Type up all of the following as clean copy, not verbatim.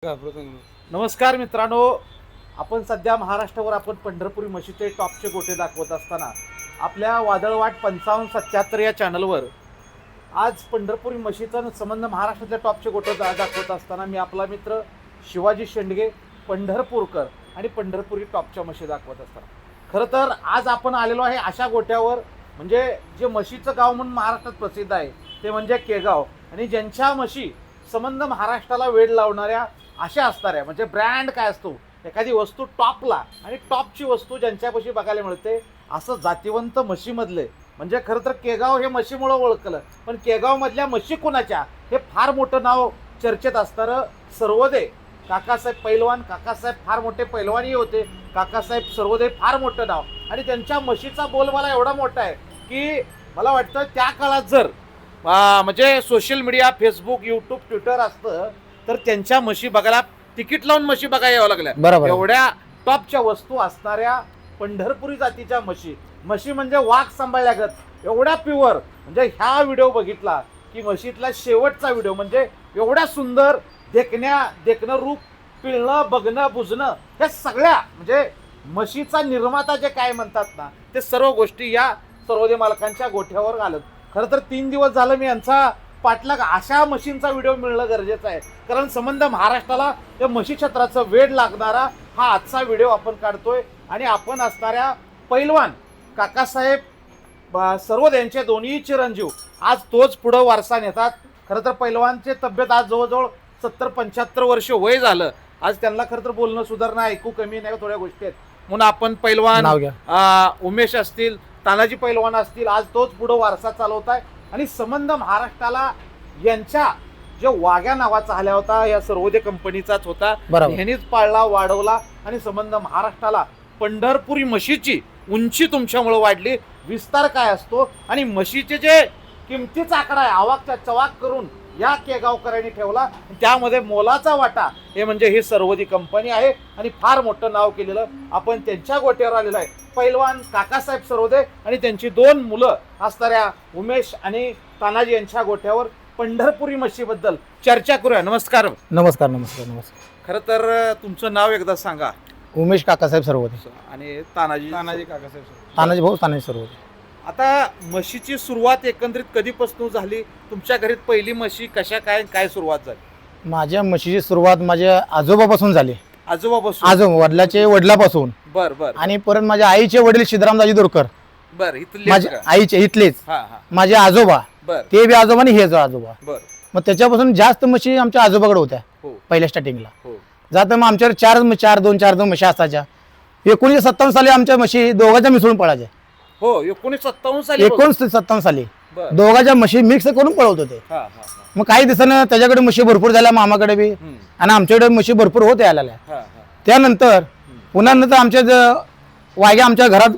नमस्कार मित्रांनो, आपण सध्या महाराष्ट्रावर आपण पंढरपुरी म्हशीचे टॉपचे गोटे दाखवत असताना आपल्या वादळवाट 55-77 या चॅनलवर आज पंढरपुरी म्हशीचा संबंध महाराष्ट्रातल्या टॉपचे गोटे दाखवत असताना मी आपला मित्र शिवाजी शेंडगे पंढरपूरकर आणि पंढरपुरी टॉपच्या म्हशी दाखवत असताना खरं तर आज आपण आलेलो आहे अशा गोट्यावर म्हणजे जे म्हशीचं गाव म्हणून महाराष्ट्रात प्रसिद्ध आहे ते म्हणजे केगाव, आणि ज्यांच्या म्हशी संबंध महाराष्ट्राला वेड लावणाऱ्या अशा असणाऱ्या म्हणजे ब्रँड काय असतो, एखादी वस्तू टॉपला आणि टॉपची वस्तू ज्यांच्यापाशी बघायला मिळते असं जातिवंत म्हशीमधले म्हणजे खरं तर केगाव हे म्हशीमुळं ओळखलं, पण केगावमधल्या म्हशी कुणाच्या हे फार मोठं नाव चर्चेत असणारं सर्वोदय काकासाहेब पैलवान. काकासाहेब फार मोठे पैलवानही होते. काकासाहेब सर्वोदय फार मोठं नाव, आणि त्यांच्या म्हशीचा बोलबाला एवढा मोठा आहे की मला वाटतं त्या काळात जर म्हणजे social media Facebook YouTube Twitter असतं तर त्यांच्या म्हशी बघायला तिकीट लावून म्हशी बघायला यावं लागल्या. बरोबर. एवढ्या टॉपच्या वस्तू असणाऱ्या पंढरपुरी जातीच्या म्हशी म्हणजे वाघ सांभाळल्यागत एवढ्या प्युअर. म्हणजे ह्या व्हिडिओ बघितला की म्हशीतला शेवटचा व्हिडिओ म्हणजे एवढ्या सुंदर देखणं रूप, पिळणं, बघणं, बुजणं हे सगळ्या म्हणजे म्हशीचा निर्माता जे काय म्हणतात ना ते सर्व गोष्टी या सर्वोदय मालकांच्या गोठ्यावर घालत. खरं तर 3 दिवस झालं मी यांचा पाठलाग अशा म्हशींचा व्हिडिओ मिळणं गरजेचं आहे, कारण संबंध महाराष्ट्राला या म्हशी क्षेत्राचं वेड लागणारा हा आजचा व्हिडिओ आपण काढतोय. आणि आपण असणाऱ्या पैलवान काकासाहेब सर्वोदय यांचे दोन्ही चिरंजीव आज तोच पुढं वारसा नेतात. खरं तर पैलवानचे तब्येत आज जवळजवळ 70-75 वर्ष वय झालं. आज त्यांना खरं तर बोलणं सुधारणं ऐकू कमी नाही थोड्या गोष्टी आहेत म्हणून आपण पैलवान उमेश असतील, तानाजी पैलवान असतील, आज तोच पुढं वारसा चालवत आहे. आणि संबंध महाराष्ट्राला यांच्या जे वाघ्या नावाचा आल्या होता या सर्वोदय कंपनीचाच होता, ह्यांनीच पाळला, वाढवला आणि संबंध महाराष्ट्राला पंढरपुरी म्हशीची उंची तुमच्यामुळे वाढली. विस्तार काय असतो आणि म्हशीचे जे किमतीचा आकडा आहे आवाकच्या चवाक करून या केगावकरांनी ठेवला, त्यामध्ये मोलाचा वाटा हे म्हणजे ही सर्वोदय कंपनी आहे आणि फार मोठं नाव केलेलं. आपण त्यांच्या गोट्यावर आलेलं आहे पैलवान काकासाहेब सर्वोदय आणि त्यांची 2 मुलं असणाऱ्या उमेश आणि तानाजी यांच्या गोट्यावर पंढरपुरी म्हशीबद्दल चर्चा करूया. नमस्कार. नमस्कार. नमस्कार. नमस्कार. खरं तर तुमचं नाव एकदा सांगा. उमेश काकासाहेब सर्वोदय. आणि तानाजी काकासाहेब तानाजी भाऊ तानाजी सर्वोदय. आता म्हशीची सुरुवात एकंदरीत कधीपासून झाली? तुमच्या घरी पहिली म्हशी कशा काय सुरुवात झाली? माझ्या म्हशीची सुरुवात माझ्या आजोबापासून झाली. आजोबापासून? वडिलाचे वडिलापासून. बर बर. आणि परत माझ्या आईचे वडील सिद्धरामदाजी दुरकर. बर. माझ्या आईचे इथलेच. माझे आजोबा ते बी आजोबा आणि हे आजोबा. बर. मग त्याच्यापासून जास्त म्हशी आमच्या आजोबाकडे होत्या पहिल्या स्टार्टिंगला. जात मग आमच्यावर 4-2 म्हशी असायच्या. 1957 साली आमच्या म्हशी दोघांच्या मिसळून पळायच्या. हो, 1957 साली दोघांच्या म्हशी मिक्स करून पळवत होते. मग काही दिवसानं त्याच्याकडे म्हशी भरपूर झाल्या, मामाकडे बी, आणि आमच्याकडे म्हशी भरपूर होत यायला. त्यानंतर पुन्हा नंतर आमच्या वाघ्या आमच्या घरात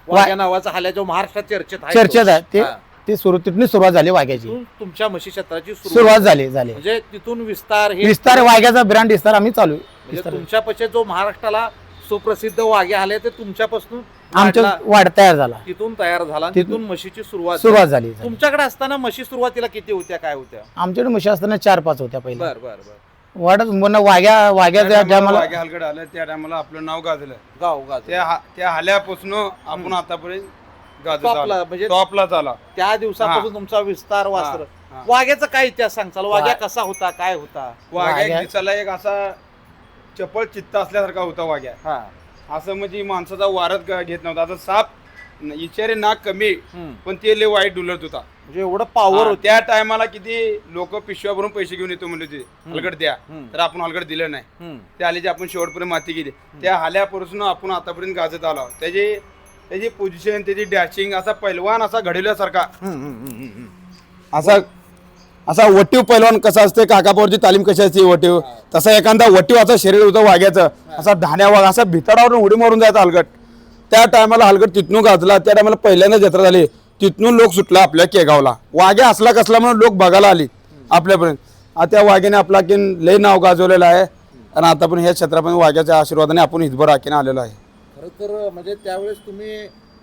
वाघ्या नावाचा आल्या जो महाराष्ट्रात चर्चेत आहे ते तिथून सुरुवात झाली वाघ्याची. तुमच्या म्हशी क्षेत्राची सुरुवात झाली म्हणजे तिथून विस्तार वाघ्याचा ब्रँड विस्तार आम्ही चालू. तुमच्या पक्षात जो महाराष्ट्राला सुप्रसिद्ध वाघ्या आले ते तुमच्यापासून आमच्या वाढ तयार झाला, तिथून तयार झाला, तिथून म्हशीची सुरुवात झाली. तुमच्याकडे असताना म्हशी सुरुवातीला किती होत्या, काय होत्या? आमच्याकडे म्हशी असताना 4-5 होत्या पहिल्या. बर बर बर. वाढत वाघ्या टायमाला हलगड आलं त्या टायमाला आपलं नाव गाजलं. गाव त्या हाल्यापासून आपण आतापर्यंत म्हणजे टॉपला झाला. त्या दिवसापासून तुमचा विस्तार वासर. वाघ्याचा काय इतिहास सांगचाल? वाघ्या कसा होता, काय होता? वाघ्या दिसायला एक असा चपळ चित्त असल्यासारखा होता वाघ्या. असं म्हणजे माणसाचा वारत घेत नव्हता. आता साप इचारे नाक कमी पण ते लय वाईट डुलत होता. म्हणजे एवढं पॉवर होतं. त्या टायमाला किती लोक पिशव्या भरून पैसे घेऊन येतो म्हणजे ते हलगड द्या, तर आपण हलगड दिलं नाही. ते आले आपण शेवटपर्यंत माती केली. त्या हाल्यापासून आपण आतापर्यंत गाजत आलो. त्याची पोझिशन, त्याची डॅशिंग असा पैलवान असा घडवल्यासारखा असा वटीव पैलवान कसा असते, काकापावरची तालीम कशी असते वटीव, तसा एखादा वटीव असा शरीर होतं वाघ्याचं. असा धाण्या वाघ असा भितडावरून उडी मारून जायचा हलगट. त्या टायमाला हलगट तिथून गाजला. त्या टायमाला पहिल्यांदा जत्रा झाली. तिथून लोक सुटला आपल्या केगावला. वाघ्या असला कसला म्हणून लोक बघायला आली आपल्यापर्यंत. त्या वाघ्याने आपला की लय नाव गाजवलेलं आहे आणि आता पण ह्या क्षेत्रापर्यंत वाघ्याच्या आशीर्वादाने आपण हितभर आखीने आलेलो आहे. खरं तर म्हणजे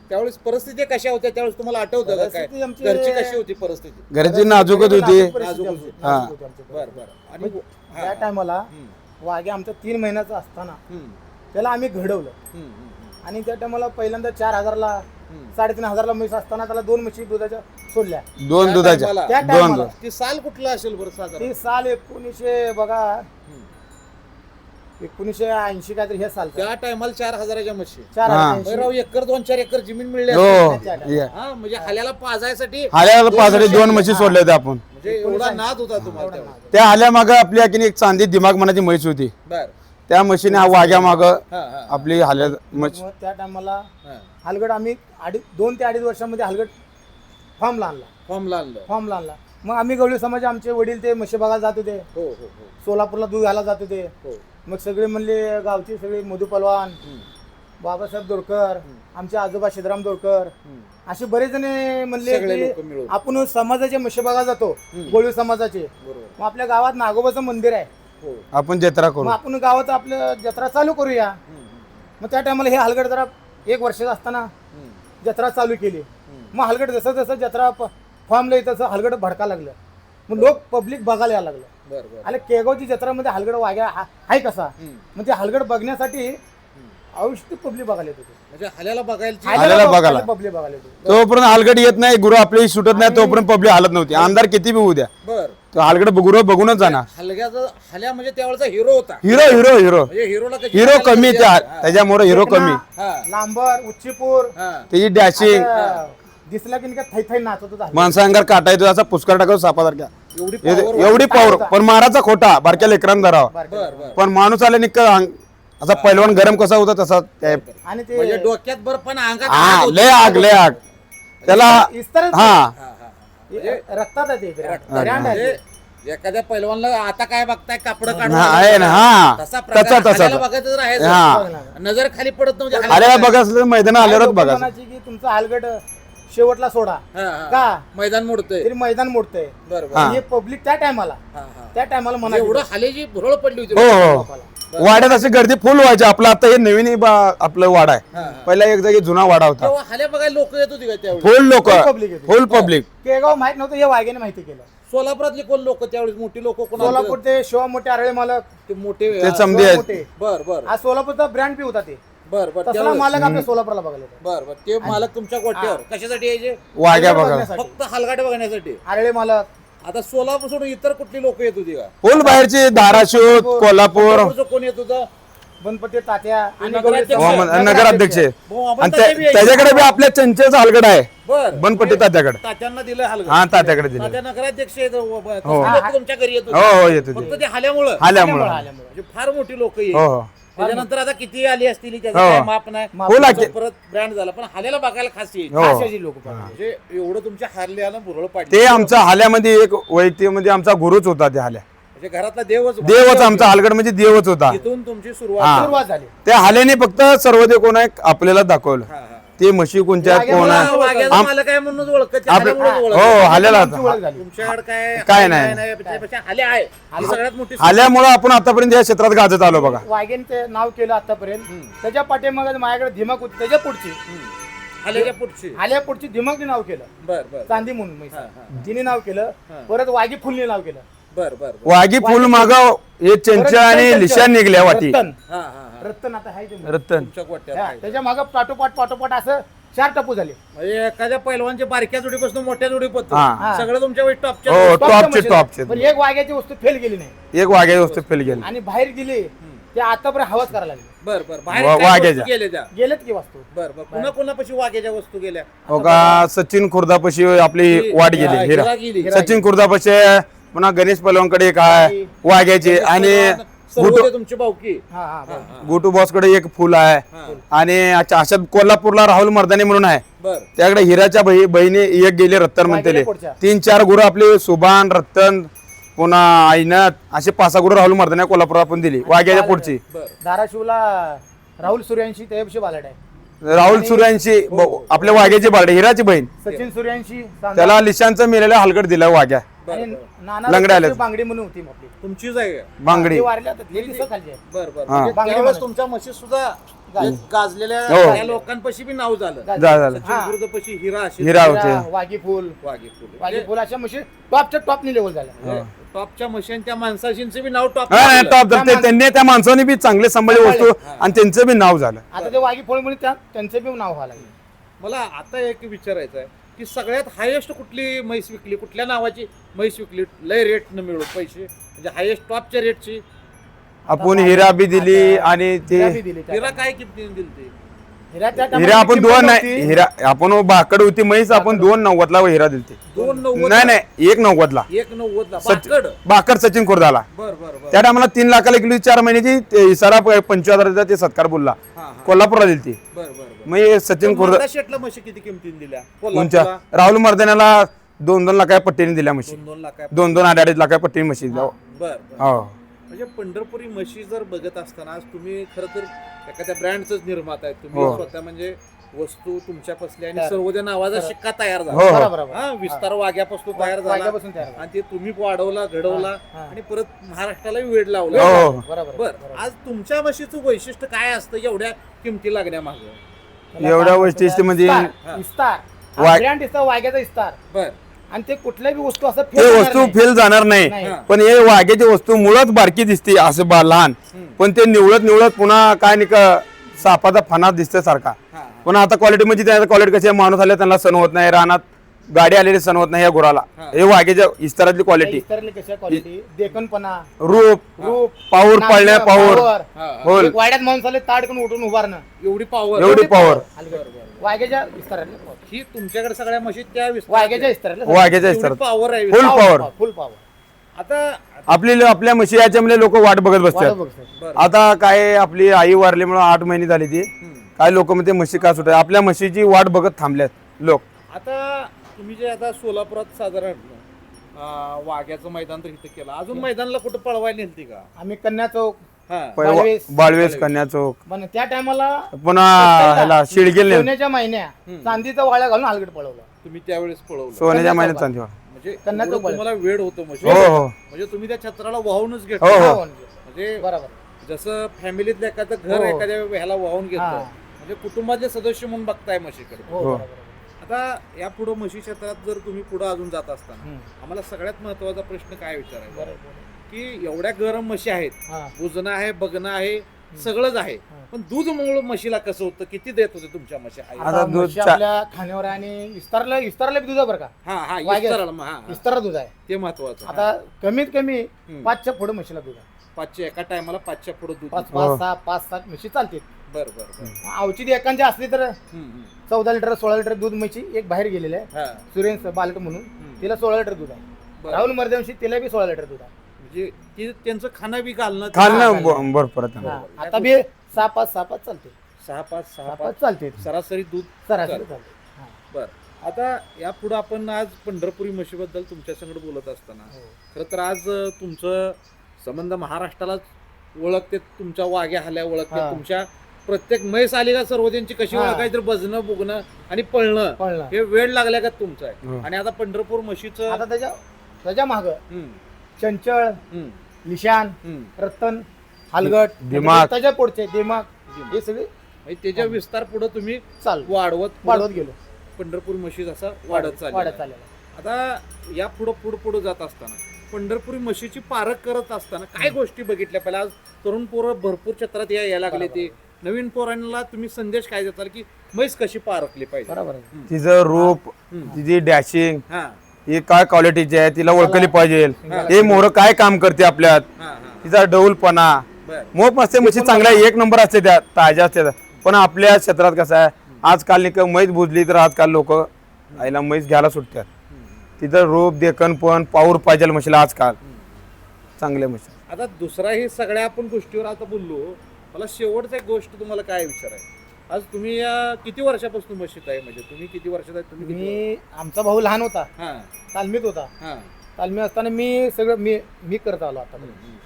त्यावेळेस परिस्थिती कशा होत्या त्यावेळेस तुम्हाला आठवतं का? काय घरची कशी होती परिस्थिती? घरची नाजूकच होती. बर बर. आणि त्या टायमाला वाघ्या आमचा 3 महिन्याचा असताना त्याला आम्ही घडवलं आणि त्या टायमाला पहिल्यांदा 4,000ला 3,500ला म्हैस असताना त्याला 2 म्हशी दुधाच्या सोडल्या. 2 दुधाच्या त्या 2 टायमाला ती साल कुठला असेल बरं साधारण? ती साल 1900 बघा 1980 काहीतरी हे साल त्या टायमाला 4,000च्या म्हशी. 4,080. राव एकर 2-4 एकर जमीन मिळली हो असेल. हा, म्हणजे हाल्याला पाजायसाठी हाल्याला पासाठी 2 म्हशी सोडल्या होत्या आपण. म्हणजे एवढा नाद होता तुम्हाला तेव्हा. त्या हाल्या माग आपली आणखीन एक चांदी दिमाग मनाची म्हैस होती. बर त्या म्हशीने वाघ्या माग हा हा आपली हाल्या म्हैस मग त्या टायमाला हा. हलगड आम्ही 2 ते 2.5 वर्षामध्ये हलगड फॉर्मला आणला. फॉर्मला आणलं. फॉर्मला आणला. मग आम्ही गवळी समाज आमचे वडील ते म्हशी बघायला जात होते, हो हो हो सोलापूरला दूध घायला जात होते. हो. मग सगळे म्हणले गावची सगळी मधु पलवान, बाबासाहेब दोरकर, आमचे आजोबा सिद्धराम दोरकर, असे बरेच जण म्हणले सगळे की लोकं मिळून. आपण समाजाचे म्हशी बघायला जातो, गोळी समाजाचे. बरोबर. मग आपल्या गावात नागोबाचं मंदिर आहे, हो. आपण जत्रा करू. मग आपण गावात आपलं जत्रा चालू करूया. मग त्या टायमाला हे हलगड जरा 1 वर्षाचं असताना जत्रा चालू केली. मग हलगड जसं जसं जत्रा फॉर्मला येत तसं हलगड भडका लागलं. मग लोक पब्लिक बघायला यायला लागलं. बर बर. आणि केगावची जत्रामध्ये हलगड वाघ्या आहे कसा, मग ते हलगड बघण्यासाठी औषधी पब्लिक बघायला येत होते. म्हणजे हाल्याला बघायला हाल्याला बघायला. पब्लिक बघायला येत होते. तोपर्यंत हलगड येत नाही, गुरु आपली सुटत नाही, तोपर्यंत पब्लिक हालत नव्हती. आमदार किती बी होऊ द्या, बर. तो हलगड गुरु बघूनच जाणार. हाल्या म्हणजे त्यावेळेचा हिरो होता. हिरो हिरो हिरो म्हणजे हिरोला कशी हिरो हाल्याला कमी कशी त्या हा. त्याच्यामुळे हिरो कमी. हा. लांबर उच्चीपूर हा. त्याची डॅशिंग दिसला की थै थै नाचत होता हलगड. माणसा अंगार काटायचो असा पुष्कर टाकायचो सापासारख्या. एवढी power एवढी पावर, होता. पण माराचा खोटा बारक्या लेकरांना धरावा. बारक्या. बर बर. पण माणूस आले निक असा पैलवान गरम कसा होता तसा त्या- आणि म्हणजे ते डोक्यात बर पण अंगात आग हा होती. लय आग लय आग त्याला. इस्तरच हा हा, हा, हा. रक्तात आहे ते रक्तात. ब्रँड आहे ते. म्हणजे एखाद्या पैलवानला आता काय बघताय कापड काढून हा, आहे ना, हा. तसा प्रकार तसा- तसा. हाल्याला बघायचं राहायचं. हा. नजर खाली पडत नव्हती आल्याला हाल्याला. बघा असलं मैदान आल्यावरच लोकं बघा. म्हणायची की तुमचा हलगड शेवटला सोडा हा, हा. का मैदान मोडतोय. तरी मैदान मोडतंय. बरोबर. हा. हे पब्लिक त्या टायमाला हा, हा. त्या टायमाला म्हणजे एवढं म्हणायचं हालेची भुरळ पडली होती. हो हो वाड्यात अशी गर्दी फुल व्हायची. आपलं आता हे नवीन आपलं वाडा आहे. हा, हा. पहिला एक जागी जुना वाडा होता. तेव्हा हाल्या बघायला लोक येत होती का त्यावेळी? फुल लोक, Full public येते. फुल पब्लिक. केगाव माहित नव्हतं, हे वाघेने माहिती केलं. सोलापुरातली कोण लोक त्यावेळी मोठी लोक कोण सोलापूर ते शिवा मोठे आरळे मालक ते मोठे ते समधी शिवा आहेत. मोठे. बर बर हा सोलापूरचा ब्रँड बी होता ते. बर बर तसला त्यावेळी- मालक आपल्या सोलापूरला बघायला होता. बर बर ते मालक तुमच्या गोट्यावर कशासाठी यायचे? वाघ्या बघा बघण्यासाठी. फक्त हलगाट बघण्यासाठी. आरळे मालक आता सोलापूर सोडून इतर कुठली लोक येत होती का? फुल बाहेरची धाराशिव कोल्हापूर सोलापूरचं कोण येत होतं? गणपती तात्या आणि नगराध्यक्ष. हो, नगराध्यक्ष. भाऊ, आपण आणि तात्या बी यायचे. त्याच्याकडे बी आपल्या चंचेचा हलगड आहे. बर बनपट्टी तात्याकडे. तात्यांना दिलं हलगाट. हा तात्याकडे दिले. तात्या नगराध्यक्ष आहेत. हो. लोक तुमच्या घरी येत हो होते हो येतो फक्त ते ते हाल्यामुळं. आल्यामुळं. म्हणजे फार मोठी लोक येत. हो हो त्याच्यानंतर आता किती आली असतील त्याचं हो. काय माप नाही. फुल त्याचं आके- परत ब्रँड झाला पण हाल्याला बघायला खास येईल. हो. अशाची लोक म्हणजे एवढं तुमच्या हारल्याला भुरळ पाडली. ते आमचा हाल्यामध्ये एक वैतीमध्ये आमचा गुरुच होता. ते हाल्या म्हणजे घरातला देवच देवच आमचा हलगड म्हणजे देवच होता. इथून तुमची हा. सुरुवात. सुरुवात झाली. त्या हाल्याने फक्त सर्व ते कोण आहे आपल्याला दाखवलं. हा, हा. ते म्हशी कोणत्या आहेत, कोण आहे. वाघ्याचा आम- मालक आहे म्हणून ओळखत ते आपलं- हाल्यामुळंच ओळखत. हो हाल्याला आमची ओळख झाली. तुमच्याकडे काय काय नाही. त्यापेक्षा हाल्या आहे ही सगळ्यात मोठी हाल्यामुळं आपण आतापर्यंत या क्षेत्रात गाजत आलो बघा. वाघेने नाव केलं आतापर्यंत. त्याच्या पाठीमागे माझ्याकडे धिमक होती. त्याच्या पुढची हाल्याच्या पुढची. आल्या पुढची धिमकने नाव केलं. बर बर चांदी म्हणून म्हैस. हा, हा. तिने नाव केलं. हा. परत वाघी फुलने नाव केलं. बर बर बर. वाघी फुल मागाव हे चंचल आणि लिशान निघल्या वाटी. रत्तन हा हा हा. रत्तन आता आहे ते. रत्तन तुमच्या गोट्यात हा, आहे. त्याच्या मागे पाठोपाठ असं 4 टप्पू झाले. म्हणजे एखाद्या पैलवानच्या बारक्या जोडीपासून मोठ्या जोडीपर्यंत हा. सगळं तुमच्या वेळी टॉपच्या हो टॉपचे म्हशी. टॉपचे. पण एक वाघ्याची वस्तू फेल गेली नाही. एक वाघ्या वस्तू फेल गेली. आणि बाहेर गेली ते आतापर्यंत हवाच करायला लागली. बर बर बाहेर वा- काय वाघ्याच्या. वस्तू गेल्या त्या? गेलेत की वस्तू. बर बर पुन्हा कोणापाशी वाघ्याच्या वस्तू गेल्या? हो का सचिन खुर्दापाशी आपली वाट गेली हिरा हिरा. गेली. सचिन खुर्दापाशी पुन्हा गणेश पलवानकडे एक आहे वाघ्याची आणि सर्व गुटू ते तुमची भावकी. हा हा बरं. गुटू बॉस कडे एक फुल आहे. हा. आणि अशात कोल्हापूरला राहुल मर्दाने म्हणून आहे. बर त्याकडे हिराच्या बहिणी एक गेले रत्तन म्हणते वाघ्याच्या पुढच्या. 3-4 गुरु आपले सुभान रत्तन पुन्हा आईनाथ असे 5-6 गुरु राहुल मर्दाने कोल्हापूर आपण दिली वाघ्याच्या पुढची. बर धाराशिवला राहुल सूर्यांशी त्याच्यापेक्षा बालड आहे. राहुल सूर्यांशी आपल्या वाघ्याची बारडे हिराची बहीण सचिन सूर्यांशी सांगा. त्याला लिशांचं मेलेलं हलगड दिलं वाघ्या आणि बर नाना लंगडे आले. रत्नाची बांगडी म्हणून होती आपली. तुमचीच आहे का? बांगडी. ती वारल्या तर लई दिवसाखाली आहे. बर बर हा. म्हणजे बांगडी त्यावेळेस म्हणा. तुमच्या म्हशी सुद्धा गाजलेल्या हो. त्या लोकांपाशी बी नाव झालं. झालं सचिन खुर्दपाशी हिरा असेल, हिरा होते वाघी फुल वाघे फुले. वाघी फुल अशा म्हशी टॉपच्या टॉपनी लेवल झाल्या. म्हणजे टॉपच्या म्हशी आणि त्या माणसाशींचं बी नाव टॉप. टॉप त्यांनी त्या माणसाने बी चांगले सांभाळले वस्तू आणि त्यांचं बी नाव झालं. आता ते वाघी फुल मुळे त्यांचं बी नाव व्हायला लागलं. मला आता एक विचारायचं आहे की सगळ्यात हायेस्ट कुठली म्हैस विकली, कुठल्या नावाची म्हैस विकली लय रेट न मिळू पैसे, म्हणजे हायेस्ट टॉपच्या रेटची? आपण हिरा बी दिली आणि ते हिरा बी दिली त्या हिरा काय किमतीने दिली ते? हिरा त्या हिरा टायमाला आपण किंमत दोन नव्हती. नाही हिरा आपण भाकड होती म्हैस आपण 290 हिरा दिलते. 290 नाही नाही 190 190 बाकड. भाकर सचिन खुर्दाला बर बर बर. त्या टायमाला 3 लाखाला किलो 4 महिन्याची ते इसारा 25,000 ते सत्कार बोलला हा हा कोल्हापूरला दिलती. बर बर बर. मग हे सचिन खुर्दा मर्दा शेटला म्हशी किती किमतीने दिल्या कोणच्या कोल्हापूरला? राहुल मर्दानाला 2-2 लाखा पट्टीने दिल्या म्हशी. 2-2 लाख. 2-2 अडीच लाखा पट्टीने म्हशी दिल्या. बर बर. हो म्हणजे पंढरपुरी म्हशी जर बघत असताना आज तुम्ही खरं तर एखाद्या ब्रँडच निर्माता आहे तुम्ही. हो. स्वतः म्हणजे वस्तू तुमच्या पसल्या आणि सर्वोदय नावाचा शिक्का तयार हो, झाला. हो. बरोबर, बरोबर. हा विस्तार वाघ्यापासून तयार झाला वाघ्यापासून तयार झाला. आणि ते तुम्ही वाढवला घडवला हा. आणि परत महाराष्ट्राला वेळ हो, लावला. हो. बरोबर बर आज तुमच्या म्हशीचं वैशिष्ट्य काय असतं एवढ्या किमती लागण्यामागं? एवढ्या वैशिष्ट्यमध्ये इस्तार वाघ- ब्रँड इस्तार वाघ्याचा इस्तार बर आणि ते कुठल्याही वस्तू असं ते वस्तू फेल जाणार नाही. नाही. पण हे वाघ्याची वस्तू मुळात बारकी दिसते असं लहान, पण ते निवळत निवळत पुन्हा काय नाही का सापाचा फणा दिसते सारखा. हा पण आता क्वालिटी म्हणजे त्याचा क्वालिटी कशी आहे, माणूस आले त्यांना सण होत नाही, रानात गाडी आलेली सण होत नाही या गुराला. हे वाघ्याच्या इस्तारातली क्वालिटी इस्तारले कशा क्वालिटी देखणपणा रूप रूप पाऊर नाक, पळण्या पाऊर पावर. हा होल एक वाड्यात माणसाला ताडकन उठून उभारणं एवढी पॉवर एवढी पॉवर वाघ्याच्या इस्तारातले ही तुमच्याकडे सगळ्या म्हशी त्या वाघ्याच्या इस्तारातले वाघ्याच्या इस्तारात पॉवर आहे. फुल पॉवर. फुल पावर आता आपल्या म्हशी याच्यामध्ये लोक वाट बघत बसतात. बरं. आता काय आपली आई वारल्यामुळे 8 महिने झाली ती, काय लोक म्हणते म्हशी का सुटत, आपल्या म्हशीची वाट बघत थांबल्यात लोक. आता तुम्ही जे आता सोलापुरात साधारण वाघ्याचं मैदान तर इथं केलं, अजून मैदानला कुठं पळवायला नेलती का? आम्ही कन्या चौक हा बाळवेस. बाळवेस कन्या चौक पण त्या टायमाला पुन्हा ह्याला शिळगेल सोन्याच्या महिन्या चांदीचा वाळ्या घालून हलगट पळवला. तुम्ही त्यावेळेस पळवलं सोन्याच्या महिन्यात चांदी. म्हणजे कन्या एवढं चौक तुम्हाला वेळ होतो म्हशी. हो हो म्हणजे तुम्ही त्या छत्राला वाहूनच हो, घेतो. हो. म्हणजे बरोबर जसं फॅमिलीतलं एखादं घर हो. एखाद्या ह्याला वाहून घेतो, हा. म्हणजे कुटुंबातले सदस्य म्हणून बघताय म्हशीकडे. हो हो. बरोबर. आता या पुढं म्हशी क्षेत्रात जर तुम्ही पुढे अजून जात असताना हम्म. आम्हाला सगळ्यात महत्वाचा प्रश्न काय विचारायचा बरोबर. की एवढ्या गरम म्हशी आहेत, हा. बुजणं आहे, बघणं आहे, सगळंच आहे, पण दूध मूळ म्हशीला कसं होतं, किती देत होते तुमच्या म्हशी? आता आता दूध म्हशी आपल्या खाण्यावर आहे आणि इस्तारला बी दूध आहे बरं का. हा हा वाघ्यात. इस्ताराला मग, हा, हा. इस्तारा दूध आहे. ते महत्वाचं. आता कमीत कमी हम्म. 5च्या पुढे म्हशीला दूध आहे. 5च्या एका टायमाला 5च्या पुढे दूध. 5 हो. 6 5 7 म्हशी चालते. बर बर बर. अवचित एकांची असली तर हम्म, हम्म. 14 लिटर 16 लिटर दूध म्हशी एक बाहेर गेलेली आहे. हा. सुरेश बालट म्हणून तिला 16 लिटर दूध आहे. बरं. राहुल मर्दवंशी तिला बी 16 लिटर दूध आहे. म्हणजे ते त्यांचं खाणं बी घालणं खाणं भरपूर आहे त्यांना. हा. आता बी 6 5 6 5 चालते. 6 5 6 6 5 5 चालते सरासरी दूध. सरासरी चालते. हा. बर. आता या पुढे आपण आज पंढरपुरी म्हशीबद्दल तुमच्या संगड बोलत असताना हो. खरं तर आज तुमचं संबंध महाराष्ट्रालाच ओळखते, तुमच्या वाघ्या हल्या ओळखते, हा. तुमच्या प्रत्येक म्हैस आली का सर्व त्यांची कशी हा. ओळखायची तर बजणं बुगणं आणि पळणं पळणं. हे वेळ लागल्या का तुमचं आहे. हो. आणि आता पंढरपूर म्हशीचं आता त्याच्या माग हम्म, चंचळ हम्म, निशान हम्म. रतन हलगट दिमाग. त्याच्या पुढचे दिमाग हे सगळे म्हणजे त्याच्या विस्तार पुढे तुम्ही चाल वाढवत गेलो. पंढरपूर म्हशी जसा वाढत वाढत चालला. चाललेला. आता या पुढे जात असताना पंढरपुरी म्हशीची पारख करत असताना काय गोष्टी बघितल्या पहिला? आज तरुण पोरं भरपूर क्षेत्रात यायला लागले, ते नवीन पोरांना तुम्ही संदेश काय देताल की म्हैस कशी पारखली पाहिजे? बरोबर आहे. तिचं रूप हम्म. तिची डॅशिंग हा ही काय क्वालिटीची आहे, तिला ओळखली पाहिजे. हा. हे मोहर काय काम करते आपल्यात, हा हा तिचा डौलपणा बर मोप मस्त म्हशी चांगल्या एक नंबर असते, त्या ताज्या असतात. पण आपल्या क्षेत्रात कसं आहे, आजकाल नाही का म्हैस बुजली तर आजकाल लोक आईला म्हैस घ्यायला सुटतात. तिथं रूप देखणपण पाऊर पाहिजे म्हशीला आजकाल चांगल्या म्हशी. आता दुसराही सगळ्या आपण गोष्टीवर आता बोललो, मला शेवटचा एक गोष्ट तुम्हाला काय विचारायचं, आज तुम्ही या किती वर्षापासून म्हशीत आहे? म्हणजे तुम्ही किती वर्षात आहे? तुम्ही किती आमचा भाऊ लहान होता, हा तालमीत होता. हा तालमी असताना मी सगळं मी करत आलो. आता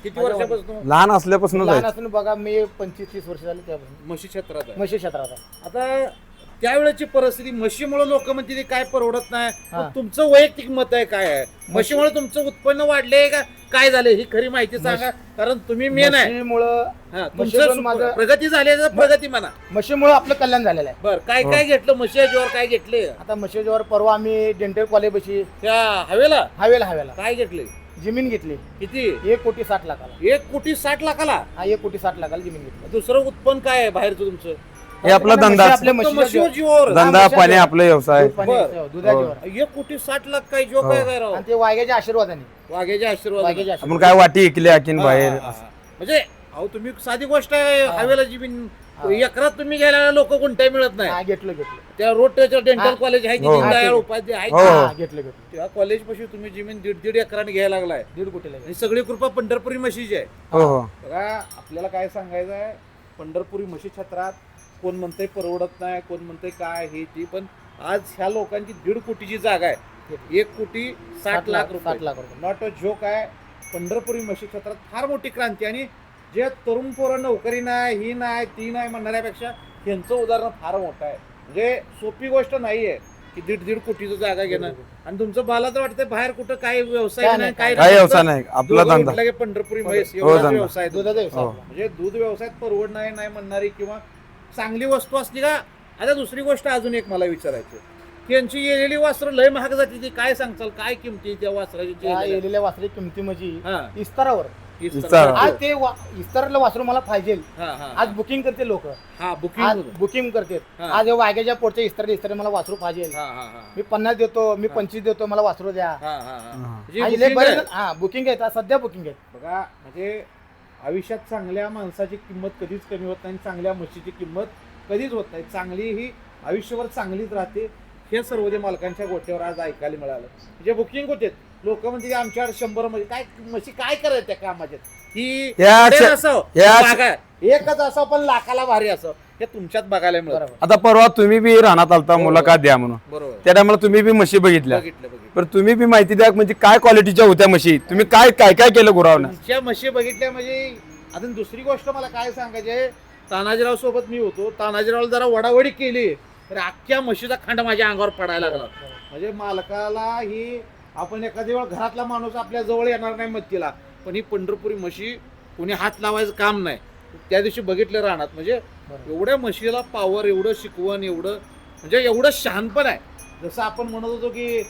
किती वर्षापासून लहान असल्यापासूनच लहान आहे. असताना बघा मी 25-30 वर्ष झाली त्यापासून म्हशी क्षेत्रात आहे? म्हशी क्षेत्रात आहे. आता त्यावेळेची परिस्थिती म्हशीमुळे लोक म्हणते ते काय परवडत नाही. मग तुमचं वैयक्तिक मत आहे काय आहे? म्हशीमुळे तुमचं उत्पन्न वाढले का काय झाले ही खरी माहिती सांगा, कारण तुम्ही मेन आहे. तुमचं प्रगती झाली तर प्रगती म्हणा. म्हशीमुळे आपलं कल्याण झालेलं आहे. बरं काय काय घेतलं म्हशीच्यावर, काय घेतले आता म्हशीच्यावर परवा आम्ही डेंटल कॉलेज बशी त्या हवेला हवेला काय घेतले? जमीन घेतली. किती? 1,60,00,000 1,60,00,000. हा 1,60,00,000 जमीन घेतली. दुसरं उत्पन्न काय आहे बाहेरचं तुमचं? हे आपला धंदा आपल्या म्हशीच्या जीवावर धंदा पाणी आपला व्यवसाय. दुधाच्यावर 1,60,00,000 काय जो काय काय राव? आणि ते वाघ्याच्या आशीर्वादाने वाघ्याच्या आशीर्वाद. आपण काय वाटी ऐकली आखीन बाहेर. म्हणजे अहो तुम्ही साधी गोष्ट आहे, हवेला जमीन एकरात तुम्ही घ्यायला लोक कोणत्याही मिळत नाही. घेतलं त्या रोड डेंटल कॉलेज आहे की हो. दीनदयाळ उपाध्याय आहे हो. घेतलं त्या कॉलेज पाशी तुम्ही जमीन 1.5 एकराने घ्यायला लागलाय. 1.5 कोटीला आणि सगळी कृपा पंढरपुरी म्हशीची आहे. हो हो बघा आपल्याला काय सांगायचं आहे, पंढरपुरी म्हशी छत्रात कोण म्हणतंय परवडत नाही, कोण म्हणतंय काय हे ती, पण आज ह्या लोकांची 1.5 कोटीची जागा आहे. 1,60,00,000 रुपये नॉट अ जोक आहे. पंढरपुरी म्हशी क्षेत्रात फार मोठी क्रांती. आणि जे तरुण पोरं नोकरी नाही, ही नाही, ती नाही म्हणणाऱ्यापेक्षा यांचं उदाहरण फार मोठं आहे. म्हणजे सोपी गोष्ट नाहीये की 1.5 कोटीचं जागा घेणं. आणि तुमचं मला तर वाटतं बाहेर कुठं काय व्यवसाय नाही, काय व्यवसाय नाही, आपला धंदा. पंढरपुरी म्हैस हो, एवढा धंदा. व्यवसाय आहे. दुधाचा व्यवसाय आपला. म्हणजे दूध व्यवसायात परवडणार नाही म्हणणारी किंवा चांगली वस्तू असली का. आता दुसरी गोष्ट अजून एक मला विचारायची, की यांची येलेली वासरं लय महाग जाते, ती काय सांगचाल, काय किमती त्या वासराची? त्या येलेल्या वासरी किमती म्हणजे हा. इस्तारावर इस्तार. आज ते इस्ताराला वासरू मला पाहिजे. आज बुकिंग करते लोक, बुकिंग बुकिंग करते. हा. आज वाघ्याच्या पोटच्या इस्तारा मला वासरू पाहिजे. मी 50 देतो, मी 25 देतो, मला वासरू द्या. बुकिंग आहे सध्या बुकिंग आहे. बघा म्हणजे आयुष्यात चांगल्या माणसाची किंमत कधीच कमी होत नाही, चांगल्या म्हशीची किंमत कधीच होत नाही. चांगली ही आयुष्यभर चांगलीच राहते. हे सर्व मालकांच्या गोट्यावर आज ऐकायला मिळालं. म्हणजे बुकिंग होते लोक म्हणजे आमच्याकडे 100 मध्ये काय म्हशी काय करायचं त्या कामाच्या ही एकच असं पण लाखाला भारी असं हे तुमच्यात बघायला मिळतं. आता परवा तुम्ही बी रानात आलता मुलाखत द्या म्हणून, बरोबर. त्या टायमाला तुम्ही बी म्हशी बघितल्या. बघितलं पण तुम्ही बी माहिती द्या म्हणजे काय क्वालिटीच्या होत्या म्हशी, तुम्ही काय काय काय केलं गुरावनं? तुमच्या म्हशी बघितल्या म्हणजे. अजून दुसरी गोष्ट मला काय सांगायचे, तानाजीराव सोबत मी होतो, तानाजीराव जरा वडावडी केली तर अख्ख्या म्हशीचा खांड माझ्या अंगावर पडायला लागला. म्हणजे मालकाला ही आपण एखाद्या वेळ घरातला माणूस आपल्या जवळ येणार नाही मदतीला, पण ही पंढरपुरी म्हशी कोणी हात लावायचं काम नाही. त्या दिवशी बघितलं रानात, म्हणजे एवढ्या म्हशीला पॉवर, एवढं शिकवण, एवढं म्हणजे एवढं शहाणपण आहे. जसं आपण म्हणत होतो की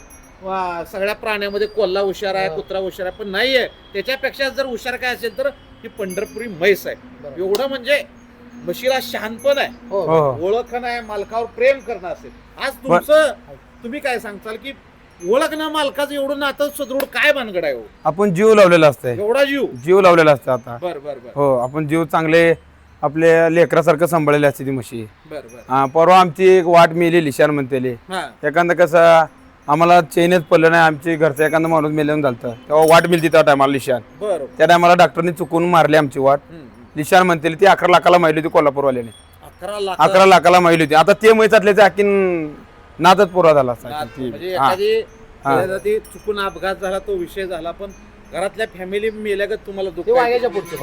सगळ्या प्राण्यामध्ये कोल्हा हुशार आहे, कुत्रा हुशार आहे, पण नाहीये. त्याच्यापेक्षा जर हुशार काय असेल तर ही पंढरपुरी म्हैस आहे. एवढं म्हणजे म्हशीला शहाणपण आहे, ओळखणं आहे, मालकावर प्रेम करणं असेल. आज तुमचं तुम्ही काय सांगताल की ओळखणं मालकाचं एवढं नातं सदृढ काय भानगड आहे? आपण जीव लावलेला असतंय, एवढा जीव लावलेला असतं. आता बर बर बर हो, आपण जीव चांगले आपल्या लेकरासारखं सांभाळलेली असते ती म्हशी. बर बर. परवा आमची एक वाट मिली लिशान म्हणतेली. एखादं कसं आम्हाला चैनच पडलं नाही, आमची घरचा एखादा माणूस मेल्यानं झालं तेव्हा वाट मिळते त्या टायमाला लिशान. त्या टायमाला डॉक्टरने चुकून मारली आमची वाट. लिशान म्हणतेली ती 11 लाखाला माहिली होती कोल्हापूरवाल्याने. 11 लाखाला माहिली होती. आता ते मैतातल्याचा आणखीन नादच पुरा झाला. म्हणजे चुकून अपघात झाला, तो विषय झाला, पण घरातल्या फॅमिली मेल्यागत तुम्हाला दुःख. वाघ्याच्या पुढचे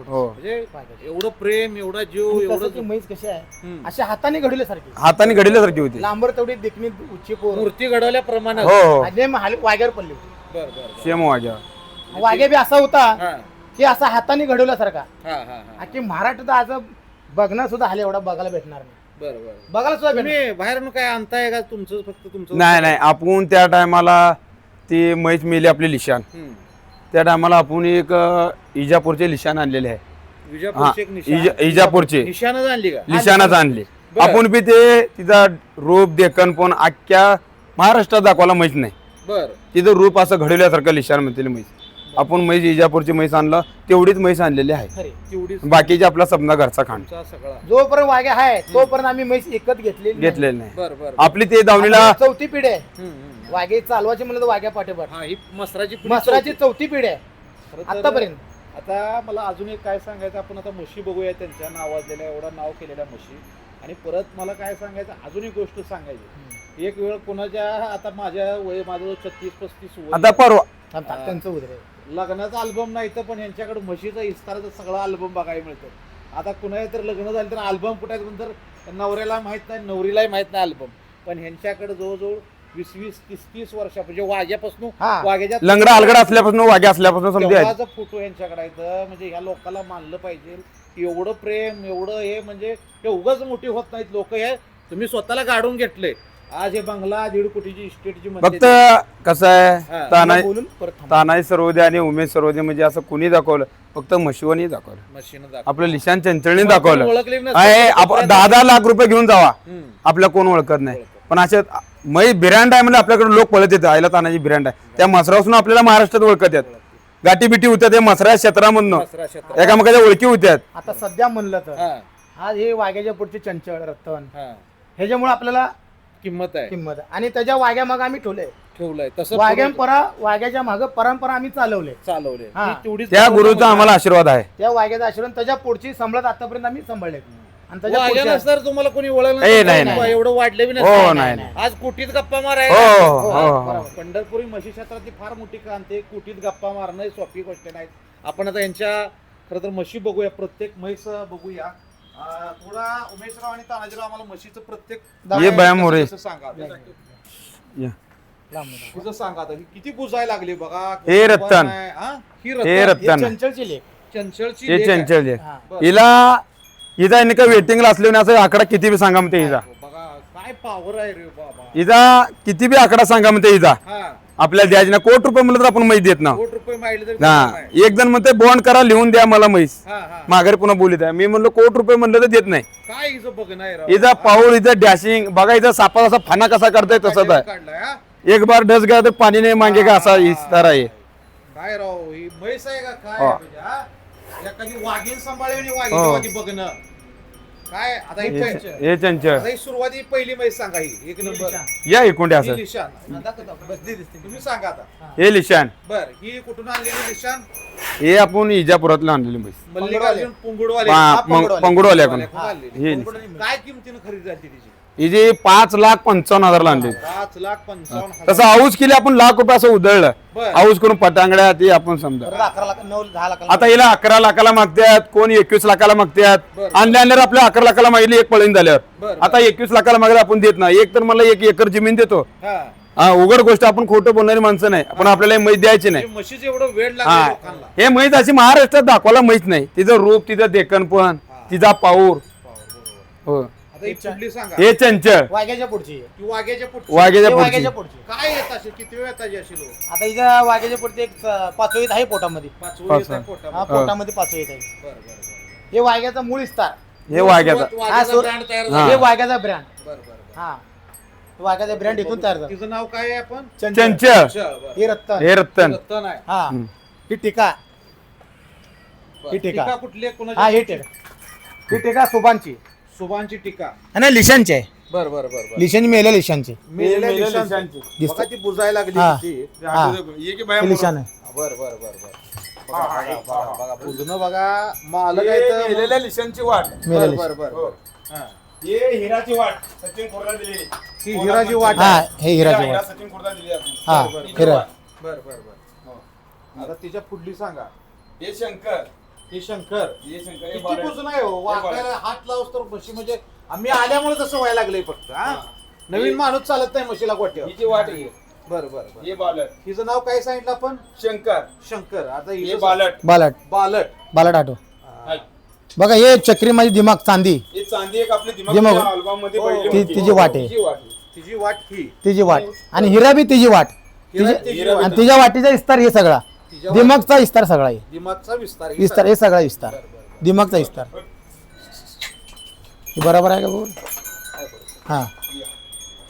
हो. म्हणजे एवढं प्रेम, एवढा जीव, एवढं म्हैस कशी आहे अशी हाताने घडवल्यासारखी, हाताने घडल्यासारखी होती. लांबर तेवढी देखणी उच्ची पोर मूर्ती घडवल्याप्रमाणे हो वाघ्यावर पडली होती. बर बर. शेम वाघ्या. वाघ्या बी असा होता की असा हाताने घडवल्यासारखा की महाराष्ट्रात आज बघणं सुद्धा हल्ली एवढा बघायला भेटणार नाही. बरोबर. बघायला सुद्धा तुम्ही बाहेरून काय आणताय का तुमचं फक्त तुमचं? नाही, आपण त्या टायमाला ती म्हैस मेली आपली लिशान. त्या टायमाला आपण एक इजापूरचे लिशान आणलेले आहे. इजापूरचे निशाणच आणली का? लिशानच आणली आपण बी. ते तिचा रूप देखण पण अख्ख्या महाराष्ट्रात दाखवायला म्हैस नाही. बर. तिथं रूप असं घडवल्यासारखं लिशान म्हणते म्हैस. आपण म्हैस इजापूरची म्हैस आणलं तेवढीच म्हैस आणलेली आहे. बाकीचे आपला सपना घरचा खांड. जोपर्यंत वाघ्या आहे तोपर्यंत आम्ही म्हैस एकच घेतलेली नाही. आपली ते दावणीला 4थी पिढी आहे. वाघे चालवायची म्हणलं तर वाघ्या पाठीवर मसराची 4थी पिढी आहे आतापर्यंत. आता मला अजून एक काय सांगायचं, आपण आता म्हशी बघूया त्यांच्या नावाजलेल्या, एवढा नाव केलेल्या म्हशी. आणि परत मला काय सांगायचं, अजून एक गोष्ट सांगायची. एक वेळ कोणाच्या, आता माझं 36-35 आता परवा त्यांचं उदरे लग्नाचा अल्बम नाही तर पण यांच्याकडे म्हशीचा इस्ताराचा सगळा अल्बम बघायला मिळतो. आता कुणाला तर लग्न झालं तर अल्बम कुठे आहेत तर नवऱ्याला माहित नाही, नवरीलाही माहित नाही अल्बम. पण ह्यांच्याकडे जवळजवळ 20-20, 30-30 वर्षा म्हणजे वाघ्यापासून हा. वाघ्याच्या लंगडा हलगडा असल्यापासून वाघ्या असल्यापासून समजा तेव्हाचा फोटो यांच्याकडे आहेत. म्हणजे ह्या लोकांना मानलं पाहिजे. एवढं प्रेम, एवढं हे म्हणजे हे उगाच मोठी होत नाहीत लोक. हे तुम्ही स्वतःला गाडून घेतले. आज हे बंगला 1.5 कोटीची इस्टेटची फक्त कसं आहे हा. तानाई बोलून परत थांबा. तानाई सर्वोदय आणि उमेश सर्वोदय म्हणजे असं कुणी दाखवलं, फक्त म्हशीवनी दाखवलं. मशीन आपलं लिशान चंचलने दाखवलं. ओळखले आहे 10-10 लाख रुपये घेऊन जावा, आपल्या कोण ओळखत नाही. पण असे मै बिरांड आहे म्हणजे आपल्याकडे लोक पळत येतात. आईला तानाजी बिरांड आहे, त्या मसरापासून आपल्याला महाराष्ट्रात ओळखत आहेत. गाठी बिटी होत्या ते मसरा क्षेत्रामधनं एकामेकाच्या ओळखी होत्यात. आता सध्या म्हणलं तर आज हे वाघ्याच्या पुढचे चंचल रतन ह्याच्यामुळे आपल्याला किंमत आहे, किंमत आहे. आणि त्याच्या वाघ्या मागे आम्ही ठेवलंय तसं वाघ्याच्या मागे परंपरा आम्ही चालवले. हा. तेवढीच त्या गुरुचा आम्हाला आशीर्वाद आहे. त्या वाघ्याचा आश्रम त्याच्या पुढची सांभाळत आतापर्यंत आम्ही सांभाळले. आणि त्याच्या वाघ्याला पुढच्या- सर तुम्हाला कोणी ओळखलं नाही, नाही, नाही. एवढं वाढले बी हो नसतं. नाही नाही. आज कुटीत गप्पा हो मारायला हो हो. पंढरपुरी म्हशी क्षेत्रातली फार मोठी क्रांती आहे. कुटीत गप्पा मारणं ही सोपी गोष्ट नाही. आपण आता यांच्या खरं तर म्हशी बघूया, प्रत्येक म्हैस बघूया. थोडा उमेशराव आणि तानाजीराव आम्हाला म्हशीचं प्रत्येक ये बया मोरे. कसं सांगा या. तुझं सांगा आता ही किती बुजायला लागली बघा. हे रत्तन. ही हे रत्तन रत्तन. चंचलची लेख. चंचलची हे लेक आहे. चंचल आहे. हा. बरं. हिला हिचा नेमका वेटिंगला असले असं आकडा किती बी सांगा म्हणते हिचा. बघा काय पावर आहे रे बाबा. हिचा किती बी आकडा सांगा म्हणते हिचा. हा आपल्याला द्यायची ना, ₹1 म्हणलं तर आपण म्हैस देत ना. ₹1 माहिती तरी हा. नाही. एक जण म्हणते बॉन्ड करा, लिहून द्या मला म्हैस. हा हा माघारी पुन्हा बोलीत आहे. मी म्हणलो ₹1 म्हणलं तर देत नाही. काय हिचं बघ नाही राव. हिचा पाऊल, हिचा डॅशिंग बघा, हिचा सापा असा फना कसा करताय तसंच आहे. काढलाय हा. एक बार डस गया तर पाणी नाही मागेगा असा इस्तारा आहे. काय राव ही म्हैस आहे का काय हो. आहे तुझ्या, हा? एखादी वाघीण सांभाळली आणि वाघीण हो. वाघी बघणं काय आता ही हे चंचल आता ही सुरुवाती पहिली म्हैस सांगा ही एक नंबर या एकोणते ही असं. लिशान तुम्ही सांगा आता. हे लिशान, बर ही कुठून आणलेली लिशान. हे आपण इजापुरातलं आणलेली म्हैस. मल्लिकार्जुन पुंगुडवाले पंगुडवाल्याकडून. आणलेली. हे काय किमतीनं खरेदी झाली तिची. हिची 5,55,000 आणली. 5,55,000. तसं हाऊस केली आपण ₹1,00,000 असं उधळलं. बरं. हाऊस करून पटांगड्या ते आपण समजा. 11 लाख 9-10 लाख. आता हिला 11 लाखाला मागतात, कोण 21 लाखाला मागतात. बरं. आणल्यावर आपल्या 11 लाखाला मागितली, एक पळून झाल्यावर. बरं. आता 21 लाखाला मागले आपण देत नाही. एक तर मला 1 एकर जमीन देतो. हा हा, उघड गोष्ट, आपण खोटं बोलणारी माणसं नाही. आपण आपल्याला म्हैस द्यायची नाही. म्हशीचं एवढं वेळ हा, लागला लोकांना. हे म्हैस अशी महाराष्ट्रात दाखवायला म्हैस नाही. तिचं रूप, तिचं देखणपण, तिचा पाऊर. हो. आता ही पुढली सांगा. हे चंचल वाघ्याच्या पुढची आहे. ती वाघ्याच्या पुढची. वाघेच्या हे पुढची. वाघ्याच्या पुढची. काय येत असेल किती वेळ येतात अशी लोक. आता हिच्या वाघ्याच्या पुढची एक 5वीत आहे पोटामध्ये. पाचवं येत आहे पोटामध्ये. हा, पोटामध्ये 5वीत आहे. बरं, बरं, बरं. हे वाघ्याचा मूळ विस्तार. हे वाघ्याचा. वाघ्याचा हा, सोड- brand तयार हा. झाला. हे वाघ्याचा ब्रँड. बरं, बरं, बरं. हा, वाघ्याचा ब्रँड इथून तयार झाला. तिचं नाव काय आहे आपण. चंचल. चल, बरं. हे रत्तन. हे रत्तन. रत्तन आहे. हा, हम्म. ही टीका. बरं. ही टीका. टीका कुठली आहे, कोणाची? हा, ही टीका. ही टीका सुभांची. सुभानची टीका. आणि लिशांची आहे. बर बर बर बर. लिशांची मेल्या लिशांची. मेलेल्या मेलेल्या लिशांची. लिशांची. बघा ती बुजायला लागली हा. किती. हा. हे ही लिशान आहे. बर बर बर बर. बघा, बघा, बघा, बघा. बुजणं बघा. मालक आहे तर- मेलेल्या लिशांची वाट. मेल्या बर बर लिशान. बर बर. हा. हे हिराची वाट सचिन खोरला दिलेली. ती हिराची वाट हा, आहे. हे हिराची वाट. सचिन खोरला दिली आपण. हा, बरं, हिरा. बर बर बर. आता तिच्या पुढली सांगा. हे शंकर. हे शंकर. हे शंकर. हे किती बाळ. बुजणं आहे हो. हे बाळ. वाकायला हात लावस तर म्हशी म्हणजे आम्ही आल्यामुळे तसं व्हायला लागलंय फक्त. हा. नवीन माणूस चालत नाही म्हशीला गोट्यावर. हिची वाट आहे. बर बर बर. हे बालट. हिचं नाव काय सांगितलं आपण. शंकर. शंकर. आता हे हिचं बालट. बालट. बालट. बालट आठव. हा. बघा हे चक्री माझी दिमाग चांदी. हे चांदी एक आपली दिमाग. दिमाग अल्बम मध्ये हो. पडली ती- होती. तिची वाट आहे. तिची वाट आहे. तिची वाट ही. तिची वाट. आणि हिरा बी तिची वाट. हिरा तिची- तिची वाट. आणि तिच्या वाटीचा विस्तार हे सगळा. तिच्या वाट- दिमागचा विस्तार सगळा आहे. दिमागचा विस्तार. विस्तार हे सगळा विस्तार. बरं, बरं. दिमागचा विस्तार. हे बरोबर आहे का बोल. हा,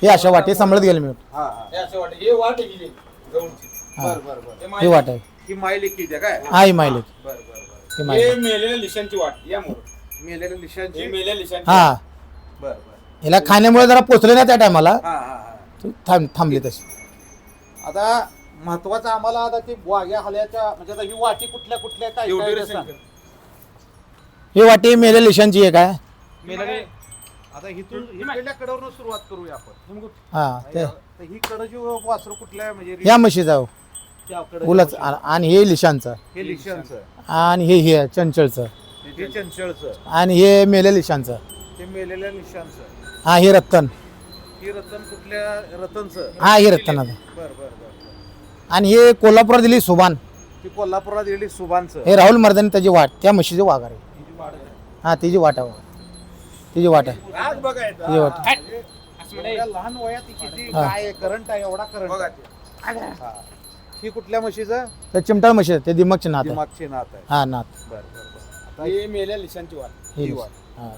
हे अशा वाटी सांभाळत गेले मी. हा हा. हे असं वाटतं. हे वाट आहे की गहूची. हा, बर बर बर. हे ही माहिती. वाट आहे. ही मायली किती काय. हा, ही मायलेज. बर बर बर. ही हे मायलेज. मेलेल्या लिशांची वाट. या मोर. मेलेल्या निशांची. हे मेलेल्या लिशांची. हा, बर बर. हिला खाण्यामुळे जरा पोचले ना त्या टायमाला हा हा हा. थांबली तशी. आता महत्वाचं आम्हाला आता ती वाघ्या हल्याच्या म्हणजे आता ही वाटी कुठल्या कुठल्या काय एवढी काय रे कसं? शंकर. ही वाटी मेल्या लिशांची आहे काय. मेलेले. आता इथून इकडल्या कडावरून सुरुवात करूया आपण. हा, ते तर ही कड जी वासरू कुठल्या म्हणजे या म्हशीचा हो. त्या कडं- उलच आणि हे लिशांचं हे लिशांचं. आणि हे चंचलचं. हे चंचळचं, आणि हे मेलेल्या निशांचं. ते मेलेल्या निशांचं. हा हे रत्तन. ही रतन कुठल्या रतनचं? हा हे रत्तन आता. बर बर बर. आणि हे कोल्हापुरात दिली सुभान. ती कोल्हापुरात दिलेली सुभानचं. हे राहुल मर्दानी त्याची वाट, त्या म्हशीची वाघ आहे. हा तिची वाट आहे, तिची वाट आहे, आज बघायचं तिची वाट. एवढ्या लहान वयात किती काय करंट आहे, एवढा करंट. ही कुठल्या म्हशीचं? तर चिमटाळ म्हशी आहे, ते दिमागची नात आहे. दिमागची नात आहे. हा नात. बर बर बर. हे मेल्या लिशांची वाट. ही वाट. हा.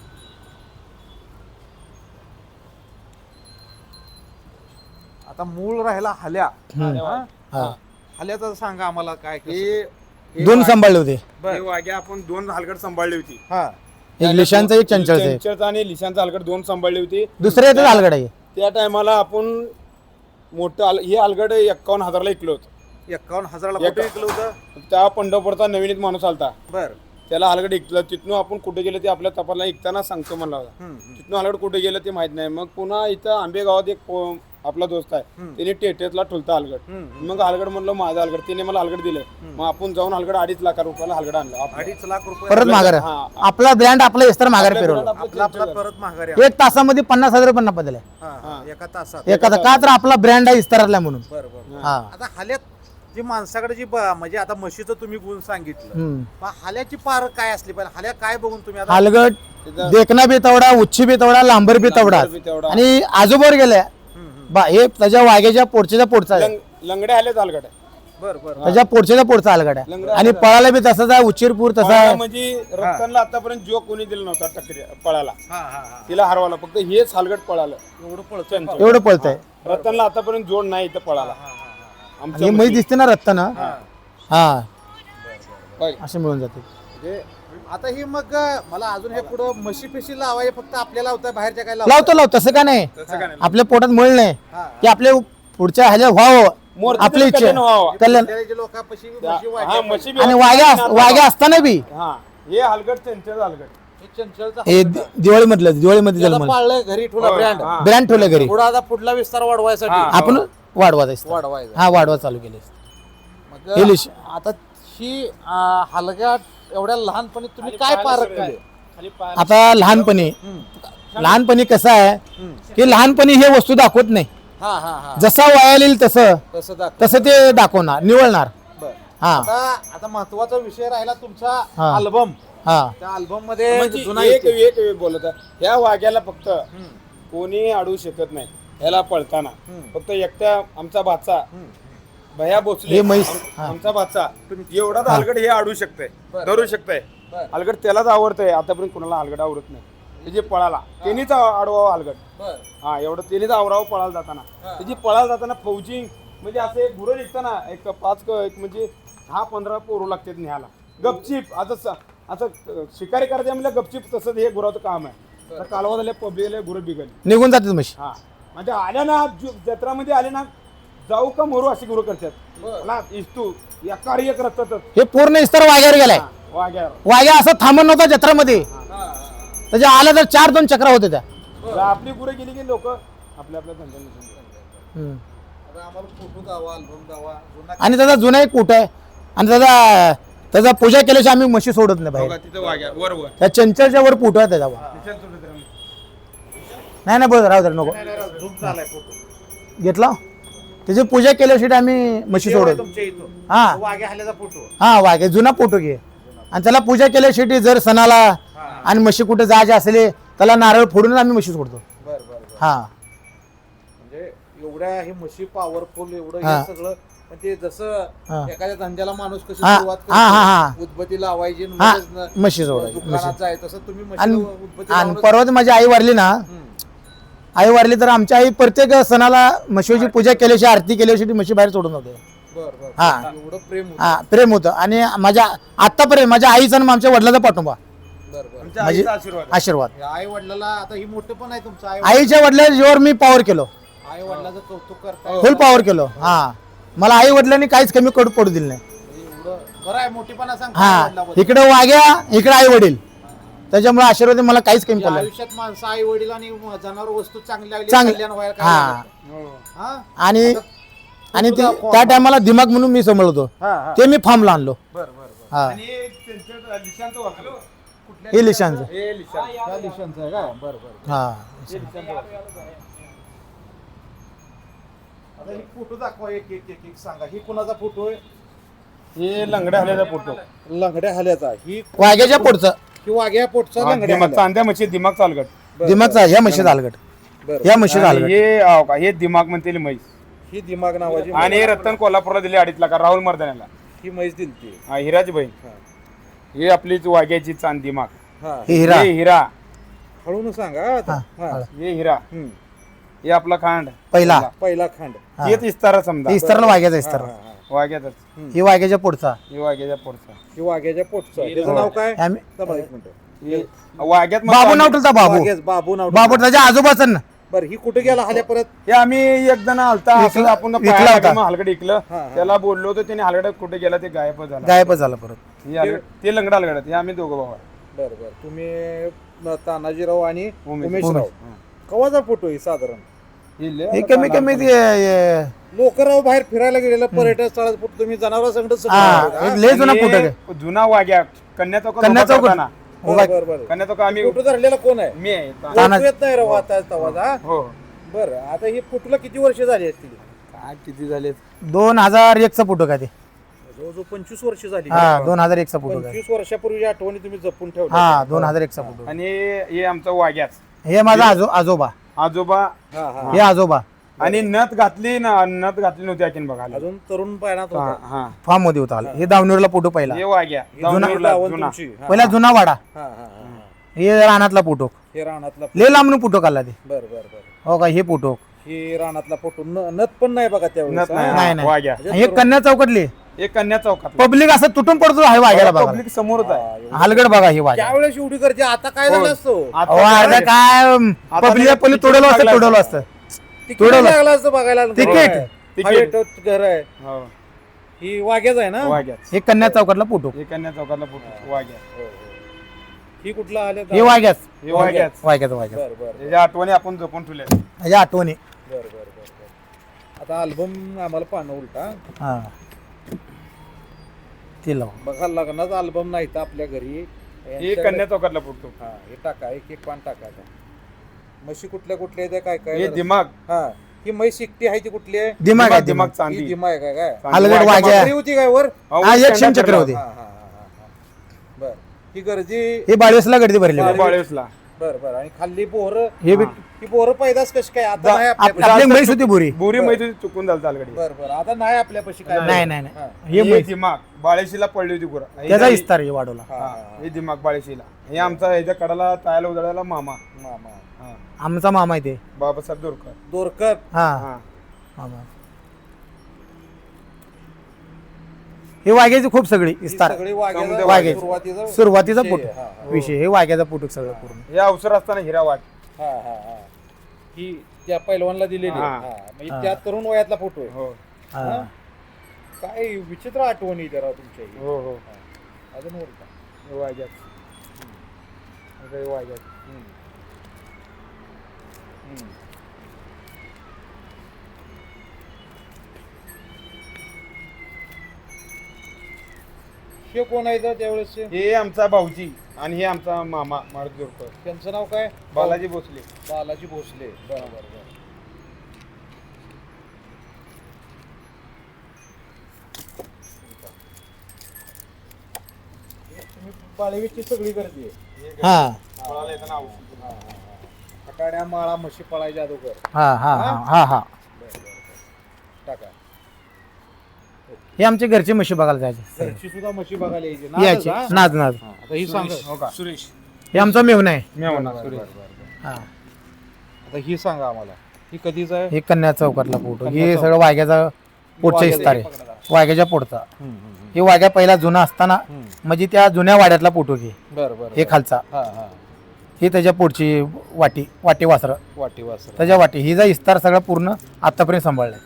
आता मूळ राहिला हल्या. हम्म. हा? हा. हल्याचं सांगा आम्हाला काय कसं? हे दोन सांभाळले होते, हे वाघ्या आपण 2 हलगड सांभाळली होती. हा एक लिशांचं एक चंचलचं आहे. चंचलचा आणि लिशांचा हलगड 2 सांभाळली होती. दुसऱ्या येतच आलगड आहे. त्या टायमाला आपण मोठं हे हलगड 51,000ला विकलं होतं. 51,000ला कुठे विकलं होतं? त्या पंढरपूरचा नवीन माणूस आलता, बर. त्याला हलगड विकलं. तिथून आपण कुठे गेलं ते आपल्या तपाला ऐकताना सांगतो म्हणला होता. तिथून हलगड कुठे गेलं ते माहित नाही. मग पुन्हा इथं आंबेगावात एक आपला दोस्त आहे, त्याने टेटेसला ठुलता हलगड. मग हलगड म्हणलं माझा हलगड, त्याने मला हलगड दिलं. मग आपण जाऊन हलगड 2.5 लाख रुपयाला हलगड आणलं. 2.5 लाख रुपये परत माघार. हा. आपला ब्रँड आपला एस्तर माघार फिरवलं. आपला आपला परत माघारी. 1 तासामध्ये 50,000 रुपये नफा दिलाय. एका तासात. एखादा का तर आपला ब्रँड आहे इस्तारातला म्हणून. बर बर. हा. आता हल्यात जी माणसाकडे जी म्हणजे आता म्हशीचं तुम्ही गुण सांगितलं, हम्म. पण हल्याची पार काय असली पाहिजे? हल्या काय बघून तुम्ही आता? हलगड देखना बी तेवढा, उच्ची बी तेवढा, लांबर बी तेवढा. तेवढा. आणि आजोबर गेल्या बा हे त्याच्या वाघ्याच्या पोटच्या आहे. लंगडे आलेच हलगड आहे. बर बर. त्याच्या पोटच्या पोटचा हलगड आहे. लंगडा आणि पळाला बी तसाच आहे, उच्चीरपूर तसा आहे. म्हणजे रत्नाला आतापर्यंत जो कोणी दिला नव्हता टक्कर पळाला, हा हा हा. तिला हरवाला. फक्त हेच हलगड पळालं. एवढं पळतं. एवढं पळतंय. रत्नाला आतापर्यंत जोड नाही इथं पळाला. आणि म्हैस दिसते ना रत्ताना. हा होय. असे मिळून जाते. म्हणजे आता ही मग मला अजून हे पुढं म्हशी पेशी लावाय फक्त आपल्याला होतं, बाहेरच्या काय लावतो तसं का नाही. तसं काय नाही. आपल्या पोटात मळ नाही हा. की आपल्या पुढच्या ह्याच्या व्हावं मूर्ती आपली तरी इच्छा कल्याण व्हावं. कल्याण. लोकांपाशी हा, म्हशी बी आणि होत्या. वाघ्या असताना बी हा, हे हलगड त्यांचं हलगड. हे दिवाळीमध्ये त्याला झालं पाळलंय घरी ठेवला ब्रँड. हा. ब्रँड ठेवलं घरी. पुढं आता पुढला विस्तार वाढवायसाठी हा. आपण वाढवायचा. वाढवायचा. हा वाढवा चालू केले. मग हे लिश- आता ही हलग्या एवढ्या लहानपणी तुम्ही काय पारख केले? खाली पाय. आता लहानपणी कसं आहे की लहानपणी हे वस्तू दाखवत नाही. हा हा हा. जसा वयाला येईल तसं तसं दाखव. तसं ते दाखवणार, निवळणार. बर. हा आता महत्वाचा विषय राहिला तुमचा हा. अल्बम. हा त्या अल्बम मध्ये म्हणजे जुना एक इतिहास. एक बोलत आहे. या वाघ्याला फक्त कोणी अडवू शकत नाही. ह्याला पळताना फक्त एकट्या आमचा भाचा भया भोसले, हे म्हैस. आमचा भाचा एवढा तर हलगड हे अडवू शकतंय, धरू शकतंय. हलगड त्यालाच आवडतंय. आतापर्यंत कोणाला हलगड आवडत नाही. ते जे पळाला त्यांनीच अडवावं हलगड. बर. हा, एवढं त्यांनीच आवरावं पळायला जाताना. त्याची पळायला जाताना फौजी म्हणजे असं एक गुरं निघताना एक 5 म्हणजे 10-15 पोरं लागतात न्यायला गपचीप. असं शिकारी करायचं म्हणजे गपचीप. तसंच हे गुराचं काम आहे. कालवा झाले पब्लिकला गुरं बिगल. निघून जातात म्हशी. हा, म्हणजे आल्या ना जत्रामध्ये आले ना, जाऊ का मरू अशी गुरु करतात. मला इस्तू एका एक रथतच हे पूर्ण इस्तर वाघ्यावर गेलाय. वाघ्या वाघ्या असं थांबत नव्हता जत्रामध्ये. त्याच्या आला तर 4-2 चक्रा होते त्या. आपली गुरं गेली की लोक आपल्या धंद्याने. हम्म. आता आम्हाला फोटो दावा, अल्बम दावा, जुना आणि त्याचा जुना एक कूट आहे. आणि त्याचा पूजा केल्याशिवाय आम्ही म्हशी सोडत नाही बाहेर. तिथं वाघ्या वर वर त्या चंचलच्या वर पुटो आहे त्याचा. नाही बोल राहू दे नको. झूम झालाय फोटो. घेतला त्याची पूजा केल्याशिवाय आम्ही म्हशी सोडत. तुमच्या इथं हा वाघ्या हल्ल्याचा फोटो. हा वाघ जुना फोटो घे. आणि त्याला पूजा केल्याशिवाय जर सणाला आणि म्हशी कुठे जायचे असले त्याला नारळ फोडून आम्ही म्हशी सोडतो. बर बर बर. हा म्हणजे एवढ्या हे म्हशी पॉवरफुल एवढं हा. हे सगळं. पण ते जसं हा. एखाद्या धंद्याला माणूस कशी हा. सुरुवात हा, हा, हा. करतो, उदबत्ती लावायची आणि हा मगच म्हशी सोडायची. दुकानात जाय तसं तुम्ही आणि म्हशीला उदबत्ती आणि लावूनच- परवा माझी आई वारली ना. हम्म. आई वारली तर आमच्या आई प्रत्येक सणाला म्हशीची पूजा केल्याशिवाय आरती केल्याशिवाय म्हशी बाहेर सोडून होते. बर बर. हा. एवढं प्रेम होतं. हा प्रेम होतं. आणि माझ्या आतापर्यंत माझ्या आईचा आणि आमच्या वडिलाचा पाठिंबा बर बर. आमच्या म्हणजे आईचा आशीर्वाद. आशीर्वाद. आई वडिलाला आता ही मोठं पण आहे तुमचं. आईच्या वडिलांच्या जीवावर मी पॉवर केलो. आई वडिलाचं कौतुक करताय. फुल पॉवर केलो. हा मला आई वडिलांनी काहीच कमी पडू दिलं नाही. एवढं बरं आहे. मोठीपणा सांग हा इकडे वाघ्या इकडे आई वडील त्याच्यामुळे आशीर्वाद मला काहीच कमी पडलं नाही. आयुष्यात माणसं आई वडील आणि जनावर वस्तू चांगली लागली चांगली. कल्याण व्हायला काय हा लागतं? हो. हा? आणि त्या टायमाला दिमाग म्हणून मी सांभाळतो. हा, हा. ते मी फार्मला आणलो. बर बर बर. हा आणि त्यांच्या दिशांचं वाचलो. हे लिशांचं हे लिशांचं आहे काय? बरं बरं. हा हे लिशांचं वासरू. आता ही फोटो दाखवा एक एक एक एक सांगा. ही कुणाचा फोटो आहे? हे लंगड्या हल्याचा फोटो लंगड्या हल्याचा. ही वाघ्याच्या पुढचं वाघ्या पोटचा लंगड्या हल्या. चांद्या म्हशी दिमाग चालगट बरं, दिमागचा ह्या म्हशीचा अलगट बरं. ह्या म्हशीचा आणि अलगट हे आव का, हे दिमाग म्हणते म्हैस ही दिमाग नावाची आणि हे रतन कोल्हापूरला दिली 2.5 लाख राहुल मर्दानाला. ही म्हैस दिलती. हा, हिराची बहीण. हे आपली वाघ्याची चांद दिमाग. हा हे हिरा हे हिरा. हळून सांगा आता. हा, हा. हे हिरा. हम्म. हे आपला खांड. पहिला पहिला खांड. हेच इस्तारा समजा इस्तारला वाघ्याचा इस्तार हा, हा. वाघ्याचाच. ही वाघ्याच्या पुढचा हे वाघ्याच्या पोटचा. ही वाघ्याच्या पोटचं. त्याचं नाव काय? आम्ही थांबा एक मिनिट. हे वाघ्यात मग बाबू नाव ठेवता बाबू वाघेच, बाबू नाव. बाबू त्याच्या आजोबाचं ना बरं ही कुठे गेला हल्या परत? हे आम्ही एक जण आलता असं आपण विकला होता. हलगड इकलं हा, हा. त्याला बोललो होतो त्याने हलगड कुठे गेला ते गायब झाला. गायबच झाला परत. ते लंगडा हलगड हे आम्ही दोघं भाऊ आहे. बरं बरं. तुम्ही तानाजीराव आणि उमेशराव. उमेश. कवाचा फोटो आहे साधारण? हे कमी कमी लोकराव बाहेर फिरायला गेलेलं पर्यटन स्थळाचा फोटो तुम्ही जनावर संगत हा लय जुना फोटो आहे. आणि जुना वाघ्या कन्या चौकात कन्या उभा चौकात. करताना. कन्या चौक आम्ही फोटो धरलेला कोण आहे? मी आहे. ताना- येत नाही राव आता तवाचा. हो बरं आता ही फोटोला किती वर्ष झाली असतील? काय किती झाले 2001चा फोटो का ते जवळजवळ 25 वर्ष झाली. हा 2001चा फोटो का 25 वर्षापूर्वी आठवणी तुम्ही जपून ठेवल्या. हा 2001चा फोटो. आणि हे आमचा वाघ्याच हे माझा आजोबा आजोबा हा हा. हे आजोबा आणि नथ घातली नव्हती आणखीन बघायला. अजून तरुण पायनात हा, होता. हा. फार्म मध्ये होता हे दावणीवरला फोटो पहिला हे वाघ्या जुना दावणीवरला लावण जुना. तुमची. हा, पहिला जुना वाडा हा, हा, हा. हे रानातला फोटो हे रानातला. लय लांबून फोटो काढला ते बर बर बर. हो का हे फोटो हे रानातला फोटो नथ पण नाही बघा त्यावेळेस. नथ नाही, हा. नाही हा, नाही वाघ्या हे कन्या चौकातली हे कन्या चौकात पब्लिक असं तुटून पडतो आहे वाघ्याला बघा पब्लिक समोरच आहे. हा, एवढं. हलगड बघा हे वाघ्या त्यावेळेस एवढी गर्दी आता काय झालं असतो? आता अहो, आता काय? काय आता पब्लिक नाही, पहिले तुडवलं असतं लागलं तुडवलं असतं तिकीट तुडवलं. लागलं असतं बघायला. तिकीट. तिकीट. घर आहे. हो, ही वाघ्याच आहे ना? वाघ्याच. हे कन्या चौकातला फोटो हे कन्या चौकातला फोटो वाघ्या. हो, हो. ही कुठला आले? हे वाघ्याच हे वाघ्याच. वाघ्याचं वाघ्याच बर बर त्याच्या आठवणी आपण जपून ठेवल्या. ह्याच्या आठवणी बर बर बर बर. आता अल्बम आम्हाला पाहणं उलटा हा ते लाव बघा. लग्नाचा अल्बम नाही तर आपल्या घरी हे कन्या चौकातला फोटो. हा हे टाका. एक एक पान टाका आता. म्हशी कुठल्या कुठल्या आहेत काय काय हे जरा- दिमाग हा ही म्हैस एकटी आहे ती कुठली आहे? दिमाग आहे दिमाग दिमाग ही चांदी. दिमा आहे काय? अलगड वाघ्या बकरी होती काय वर? अहो, हा एक कन्या शिमचक्र चौकातला. होते हा हा हा हा. बर ही गर्दी. हे 42ला गर्दी भरली हे बाळेसला. बर बर. आणि खाल्ली बोर. हे बी- ही बोर पैदास कशी काय आता नाही आपली आपल्या म्हैस होती बुरी बुरी मैत्री चुकून झालं चालगडी. बर बर. आता नाही आपल्यापाशी काय. नाही नाही नाही हा. हे हे म्हैस दिमाग बाळेशीला पडली होती गुरा. त्याचा इस्तार हे वाढवला हा, हा, हा, हा. हे दिमाग बाळेशीला. हे आमचा ह्याच्या कडाला तायला उजळायला मामा. मामा हा. आमचा मामा आहे ते बाबासाहेब दोरकर. दोरकर. हा हा. मामा हे वाघ्याची खूप सगळी ही इस्तार सगळी वाघ्याचा वाघ्याची. सुरुवातीचा सुरुवातीचा विषय फोटो आहे. हा, हा. विषय हे वाघ्याचा फोटो सगळं पूर्ण हे अवसर असताना हिरा वाघ. हा हा हा. ही त्या पैलवानला दिलेली आहे. हा. हा. म्हणजे त्या तरुण वयातला फोटो आहे. हो हा. काय विचित्र आठवणी जरा तुमच्या ही. हो हो. हा. अजून बोलता. हे वाघ्याच. हे वाघ्याच. हम्म. हम्म. हे कोण आहे त्यावेळेस? हे आमचा भाऊजी आणि हे आमचा मामा मारुती दोरकर. त्यांचं नाव काय? बालाजी भोसले. बालाजी भोसले. बरोबर बरं. तुम्ही बाळेवीची सगळी गर्दी आहे. हा पळाला येताना औषध. हा, हा, हा. फटाड्या माळा म्हशी पळायच्या अगोदर. हा हा हा हा हा बरं, बरं, बरं. टाका. हे आमच्या घरचे म्हशी बघायला जायचे घरची सुद्धा म्हशी बघायला यायची. नादच, यायचे हा? नाच नाच हा, आता ही सांगा. हो का? सुरेश. हे आमचा मेहुणा आहे मी म्हणा बरं, सुरेश. बरं, बरं, बरं. हा आता ही सांगा आम्हाला. ही कधीच आहे? हे कन्या चौकातला फोटो कन्या हे चौक. सगळं वाघ्याचा पोटचा वाघ्याचा इस्तार आहे वाघ्याच्या पोटचा हम्म, हम्म, हम्म. हे वाघ्या पहिला जुना असताना हम्म. म्हणजे त्या जुन्या वाड्यातला फोटो घे बरं बरं हे बरं. खालचा हा हा. ही त्याच्या पोटची वाटी वासर वाटी वासर. त्याच्या वाटी ही जा इस्तार सगळं पूर्ण आतापर्यंत सांभाळलाय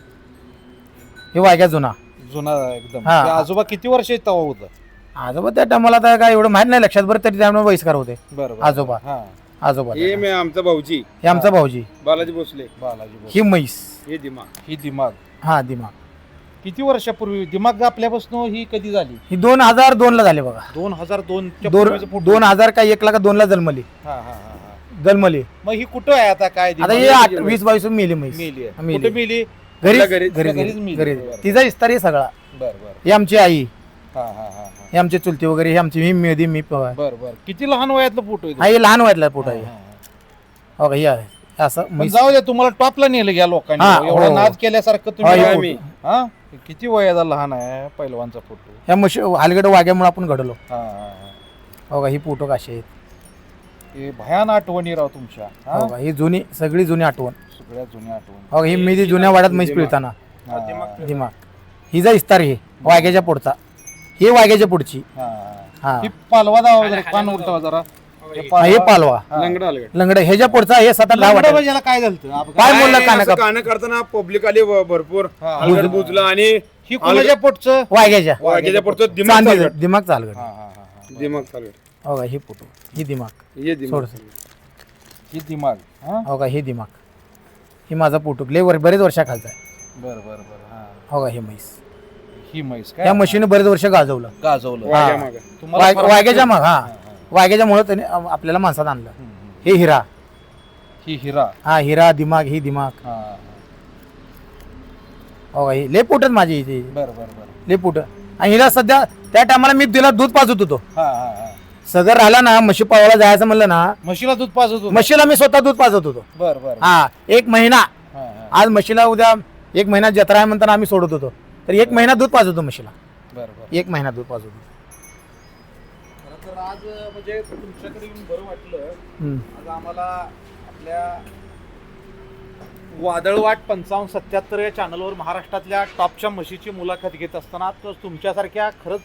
हे वाघ्या जुना जुना एकदम. हा. ते आजोबा किती वर्ष तेव्हा होतं? आजोबा त्या टायमाला आता काय एवढं माहित नाही लक्षात बरं तरी त्यामुळे वयस्कर होते बरं बरं. आजोबा. हा. आजोबा हे मी आमचा भाऊजी हे आमचा भाऊजी बालाजी भोसले. बालाजी भोसले. ही म्हैस हे दिमाग. ही दिमाग. हा दिमाग किती वर्षापूर्वी दिमाग आपल्यापासून ही कधी झाली? ही 2002 ला झाली बघा. 2002 2000 का 1 ला का 2 ला जन्मली. जन्मली. मग ही कुठं आहे आता? काय आता हे 20-22 मेली म्हैस. मेली आहे. मेली. कुठे मेली? घरीच मेली. तिचा इस्तार आहे सगळा. बर ही आमची आई, हा. हे आमचे चुलती वगैरे, हे आमची ही मेहदी मी पवार. बर किती लहान वयातलं फोटो हा हे लहान वयातला पोट आहे. हो का, हे आहे असं म्हैस. जाऊ दे, तुम्हाला टॉपला नेलं घ्या लोकांनी. हा, एवढा हो. नाद केल्यासारखं हा, तुम्ही. हे आम्ही. हा? किती वयाचा लहान आहे पैलवानचा फोटो. ह्या म्हशी हलगड वाघ्यामुळे आपण घडवलो. हा. हो का, ही फोटो कशी आहेत. हे भयान आठवणी राव तुमच्या. हा? हो का, ही जुनी सगळी जुनी आठवण. सगळ्यात जुन्या आठवणी. हो का, ही मेहदी जुन्या वाड्यात म्हैस पिळताना. हा. दिमाग हिचा इस्तार हे वाघ्याच्या पोटचा. हे वाघ्याच्या पुढची. हा. हा. ही पालवा दावा जरा, कान उलटावा जरा. हे पालवा लंगडा हलगट. लंगड ह्याच्या पुढचा हे 7-10 लंगडं वाट्या. म्हणजे याला काय झालं? काय बोलला काना असं कानं करताना पब्लिक आली भरपूर हा. हलगट बुजलं आणि ही कुणाच्या पोटचं? वाघ्याच्या वाघ्याच्या पुढचं दिमाग चांदी चालगट. दिमाग चालगड. दिमाग चालगट. हो का, ही फोटो ही दिमाग. हे दिमाग. सोड. ही दिमाग. हा? हो का, हे दिमाग. ही माझा फोटो बरेच वर्षाखालचा आहे. बर. हा. हो का, हे म्हैस. ही म्हैस त्या काय म्हशीने बरेच वर्ष गाजवलं. गाजवलं. वाघ्या मागं. तुम्हाला वाघ्याच्या माग. हा वाघ्याच्या मुळे त्याने आपल्याला माणसात आणलं. हे हिरा. ही हिरा. हा हिरा दिमाग ही दिमाग. हा. हो का, ही लय पोटच माझी इथे. बर. लय पोट. आणि हिला सध्या त्या टायमाला मी तिला दूध पाजत होतो. हा. सगळं राहिला ना, म्हशी पळवायला जायचं म्हणलं ना, म्हशीला दूध पाजत होतो. म्हशीला मी स्वतः दूध पाजत होतो. बर. हा 1 महिना. हा. आज म्हशीला उद्या 1 महिना जत्रा आहे म्हणताना आम्ही सोडत होतो. तर 1 महिना दूध पाजत होतो म्हशीला. बर. 1 महिना दूध पाजत होतो. खरं तर आज म्हणजे तुमच्याकडे येऊन बरं वाटलं. हम्म. आज आम्हाला आपल्या वादळवाट 55-77 या चॅनलवर महाराष्ट्रातल्या टॉपच्या म्हशीची मुलाखत घेत असताना तर तुमच्यासारख्या, खरंच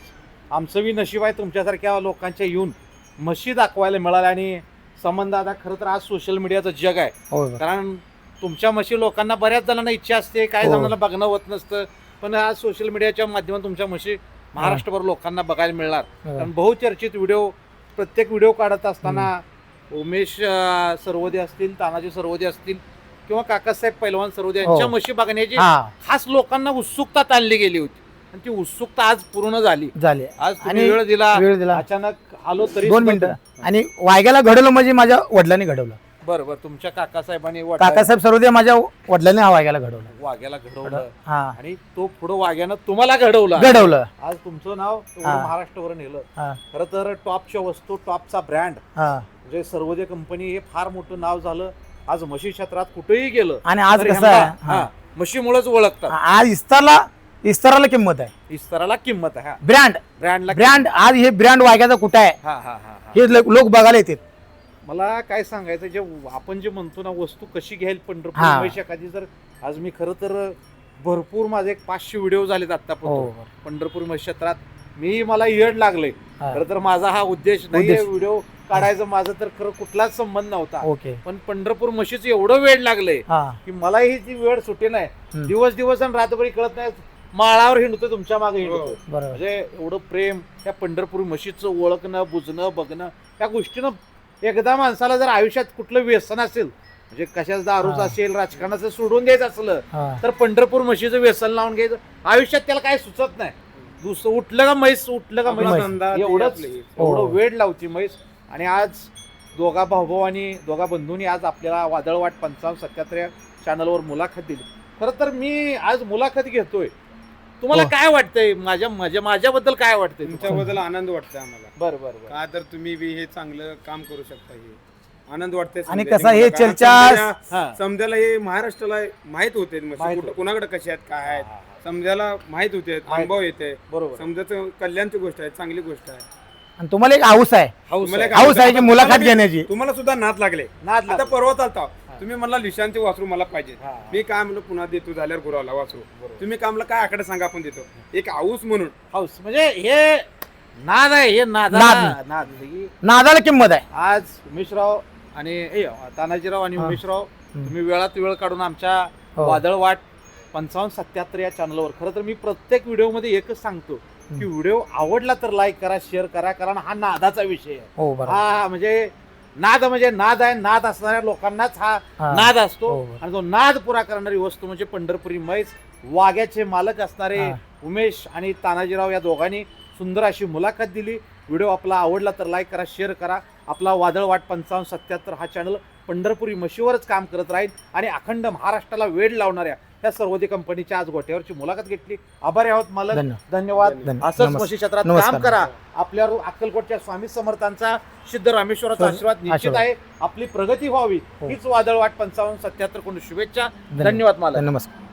आमचं बी नशीब आहे तुमच्यासारख्या लोकांच्या येऊन म्हशी दाखवायला मिळाल्या. आणि संबंध आता खरं तर आज सोशल मीडियाचं जग आहे. हो. कारण तुमच्या म्हशी लोकांना, बऱ्याच जणांना इच्छा असते, काही हो. जणांना बघणं होत नसतं, पण आज सोशल मीडियाच्या माध्यमातून तुमच्या म्हशी महाराष्ट्रभर लोकांना बघायला मिळणार. कारण बहुचर्चित व्हिडिओ, प्रत्येक व्हिडिओ काढत असताना उमेश सरवदे असतील, तानाजी सरवदे असतील किंवा काकासाहेब पैलवान सरवदे यांच्या हो. म्हशी बघण्याची हा खास लोकांना उत्सुकता ताणली गेली होती. आणि ती उत्सुकता आज पूर्ण झाली. झाले. आज तुम्ही आणि वेळ दिला. दिला. अचानक आलो तरी 2 मिनिटं. आणि वाघ्याला घडवलं म्हणजे माझ्या वडिलांनी घडवलं. बरोबर. तुमच्या काकासाहेबांनी काकासाहेब सर्वदे माझ्या वडिलांनी हा वाघ्याला घडवलं. वाघ्याला घडवलं. हा आणि तो पुढे वाघ्यानं तुम्हाला घडवलं. आज तुमचं नाव एवढं हा. महाराष्ट्रावर नेलं. हा. खरं तर टॉपच्या वस्तू, टॉपचा ब्रँड हा. म्हणजे सर्वोदय कंपनी हे फार मोठं नाव झालं. आज म्हशी क्षेत्रात कुठेही गेलं आणि आज तर कसं ह्यांना, आहे, हा, म्हशीमुळेच ओळखतात. आज इस्ताराला किंमत आहे. इस्तराला किंमत आहे. ब्रँडला ब्रँड. आज हे ब्रँड वाघ्याचा कुठं आहे हा. हे लोक बघायला येतात. मला काय सांगायचं, जे आपण जे म्हणतो ना, वस्तू कशी घ्यायला पंढरपूर हा. म्हैस एखादी, जर आज मी खरं तर भरपूर माझे 500 व्हिडिओ झालेत आतापर्यंत हो. पंढरपूर म्हैस क्षेत्रात. मला येड लागले. हा. खरं तर माझा हा उद्देश नाही, उद्देश. व्हिडिओ काढायचा माझा तर खरं कुठलाच संबंध नव्हता. ओके. पण पंढरपूर म्हशीचं एवढं वेळ लागलंय हा. की मलाही ती वेळ सुटे नाही. हम्म. दिवस आणि रात्रभरी कळत नाही. माळावर हिंडतोय, तुमच्या मागे हिंडतोय. बरोबर. म्हणजे एवढं प्रेम त्या पंढरपूर म्हशीचं ओळखणं, बुजणं, बघणं, त्या गोष्टीनं एकदा माणसाला जर आयुष्यात कुठलं व्यसन असेल, म्हणजे कशाच दारूच हा. असेल, राजकारणाचं सोडून द्यायचं असलं, हा. तर पंढरपूर म्हशीचं व्यसन लावून घ्यायचं. आयुष्यात त्याला काय सुचत नाही. दुसरं उठलं का म्हैस, एवढंच एवढं वेळ लावती म्हैस. आणि आज दोघा भाऊभावांनी, दोघा बंधूंनी आज आपल्याला वादळवाट 55-77 चॅनलवर मुलाखत दिली. खरं तर मी आज मुलाखत घेतोय. तुम्हाला काय वाटतंय? माझ्याबद्दल काय वाटतंय? तुमच्याबद्दल आनंद वाटतंय आम्हाला. बरोबर. का तर तुम्ही बी हे चांगलं काम करू शकता. हे आनंद वाटतंय. आणि कसं हे चर्चा समजायला हे महाराष्ट्राला माहित होते माहित होते. कुणाकडे कसे आहेत, काय आहेत, समजायला माहित होते. अनुभव येते. बरोबर. समजायचं कल्याणची गोष्ट आहे, चांगली गोष्ट आहे. आणि तुम्हाला एक हाऊस आहे, तुम्हाला एक हाऊस आहे की मुलाखत तुम्हाला घेण्याची. तुम्हाला सुद्धा नाद लागले. नाद आता परवा चालता तुम्ही म्हणला लिशांचे वासरू मला पाहिजे. हा. मी काय म्हणलं पुन्हा देतो झाल्यावर गुरावला वासरू. तुम्ही काय म्हणलं काय आकडे सांगा आपण देतो. एक हाऊस म्हणून हाऊस म्हणजे हे नाद आहे. हे नाद. नादाला किंमत आहे. आज उमेशराव आणि तानाजीराव आणि उमेशराव, तुम्ही वेळात वेळ काढून आमच्या हो. वादळवाट 55-77 या चॅनलवर, खरं तर मी प्रत्येक व्हिडिओमध्ये एकच सांगतो की व्हिडिओ आवडला तर लाईक करा, शेअर करा. कारण हा नादाचा विषय आहे. हो बरोबर. हा म्हणजे नाद आहे. नाद असणाऱ्या लोकांनाच हा हा. नाद असतो. हो. आणि तो नाद पुरा करणारी वस्तू म्हणजे पंढरपुरी म्हैस. वाघ्याचे मालक असणारे हा. उमेश आणि तानाजीराव या दोघांनी सुंदर अशी मुलाखत दिली. व्हिडिओ आपला आवडला तर लाईक करा, शेअर करा. आपला वादळवाट 5577 हा चॅनल पंढरपुरी म्हशीवरच काम करत राहील आणि अखंड महाराष्ट्राला वेड लावणाऱ्या ह्या सर्वोदय कंपनीच्या आज गोठ्यावरची मुलाखत घेतली. आभारी आहोत मालक, धन्यवाद. असंच नमस्कार. म्हशी क्षेत्रात नमस्कार. काम करा. आपल्यावर अक्कलकोटच्या स्वामी समर्थांचा सिद्ध रामेश्वराचा आशीर्वाद निश्चित आहे. आपली प्रगती व्हावी हीच वादळवाट 5577 कडून शुभेच्छा. धन्यवाद मालक. नमस्कार.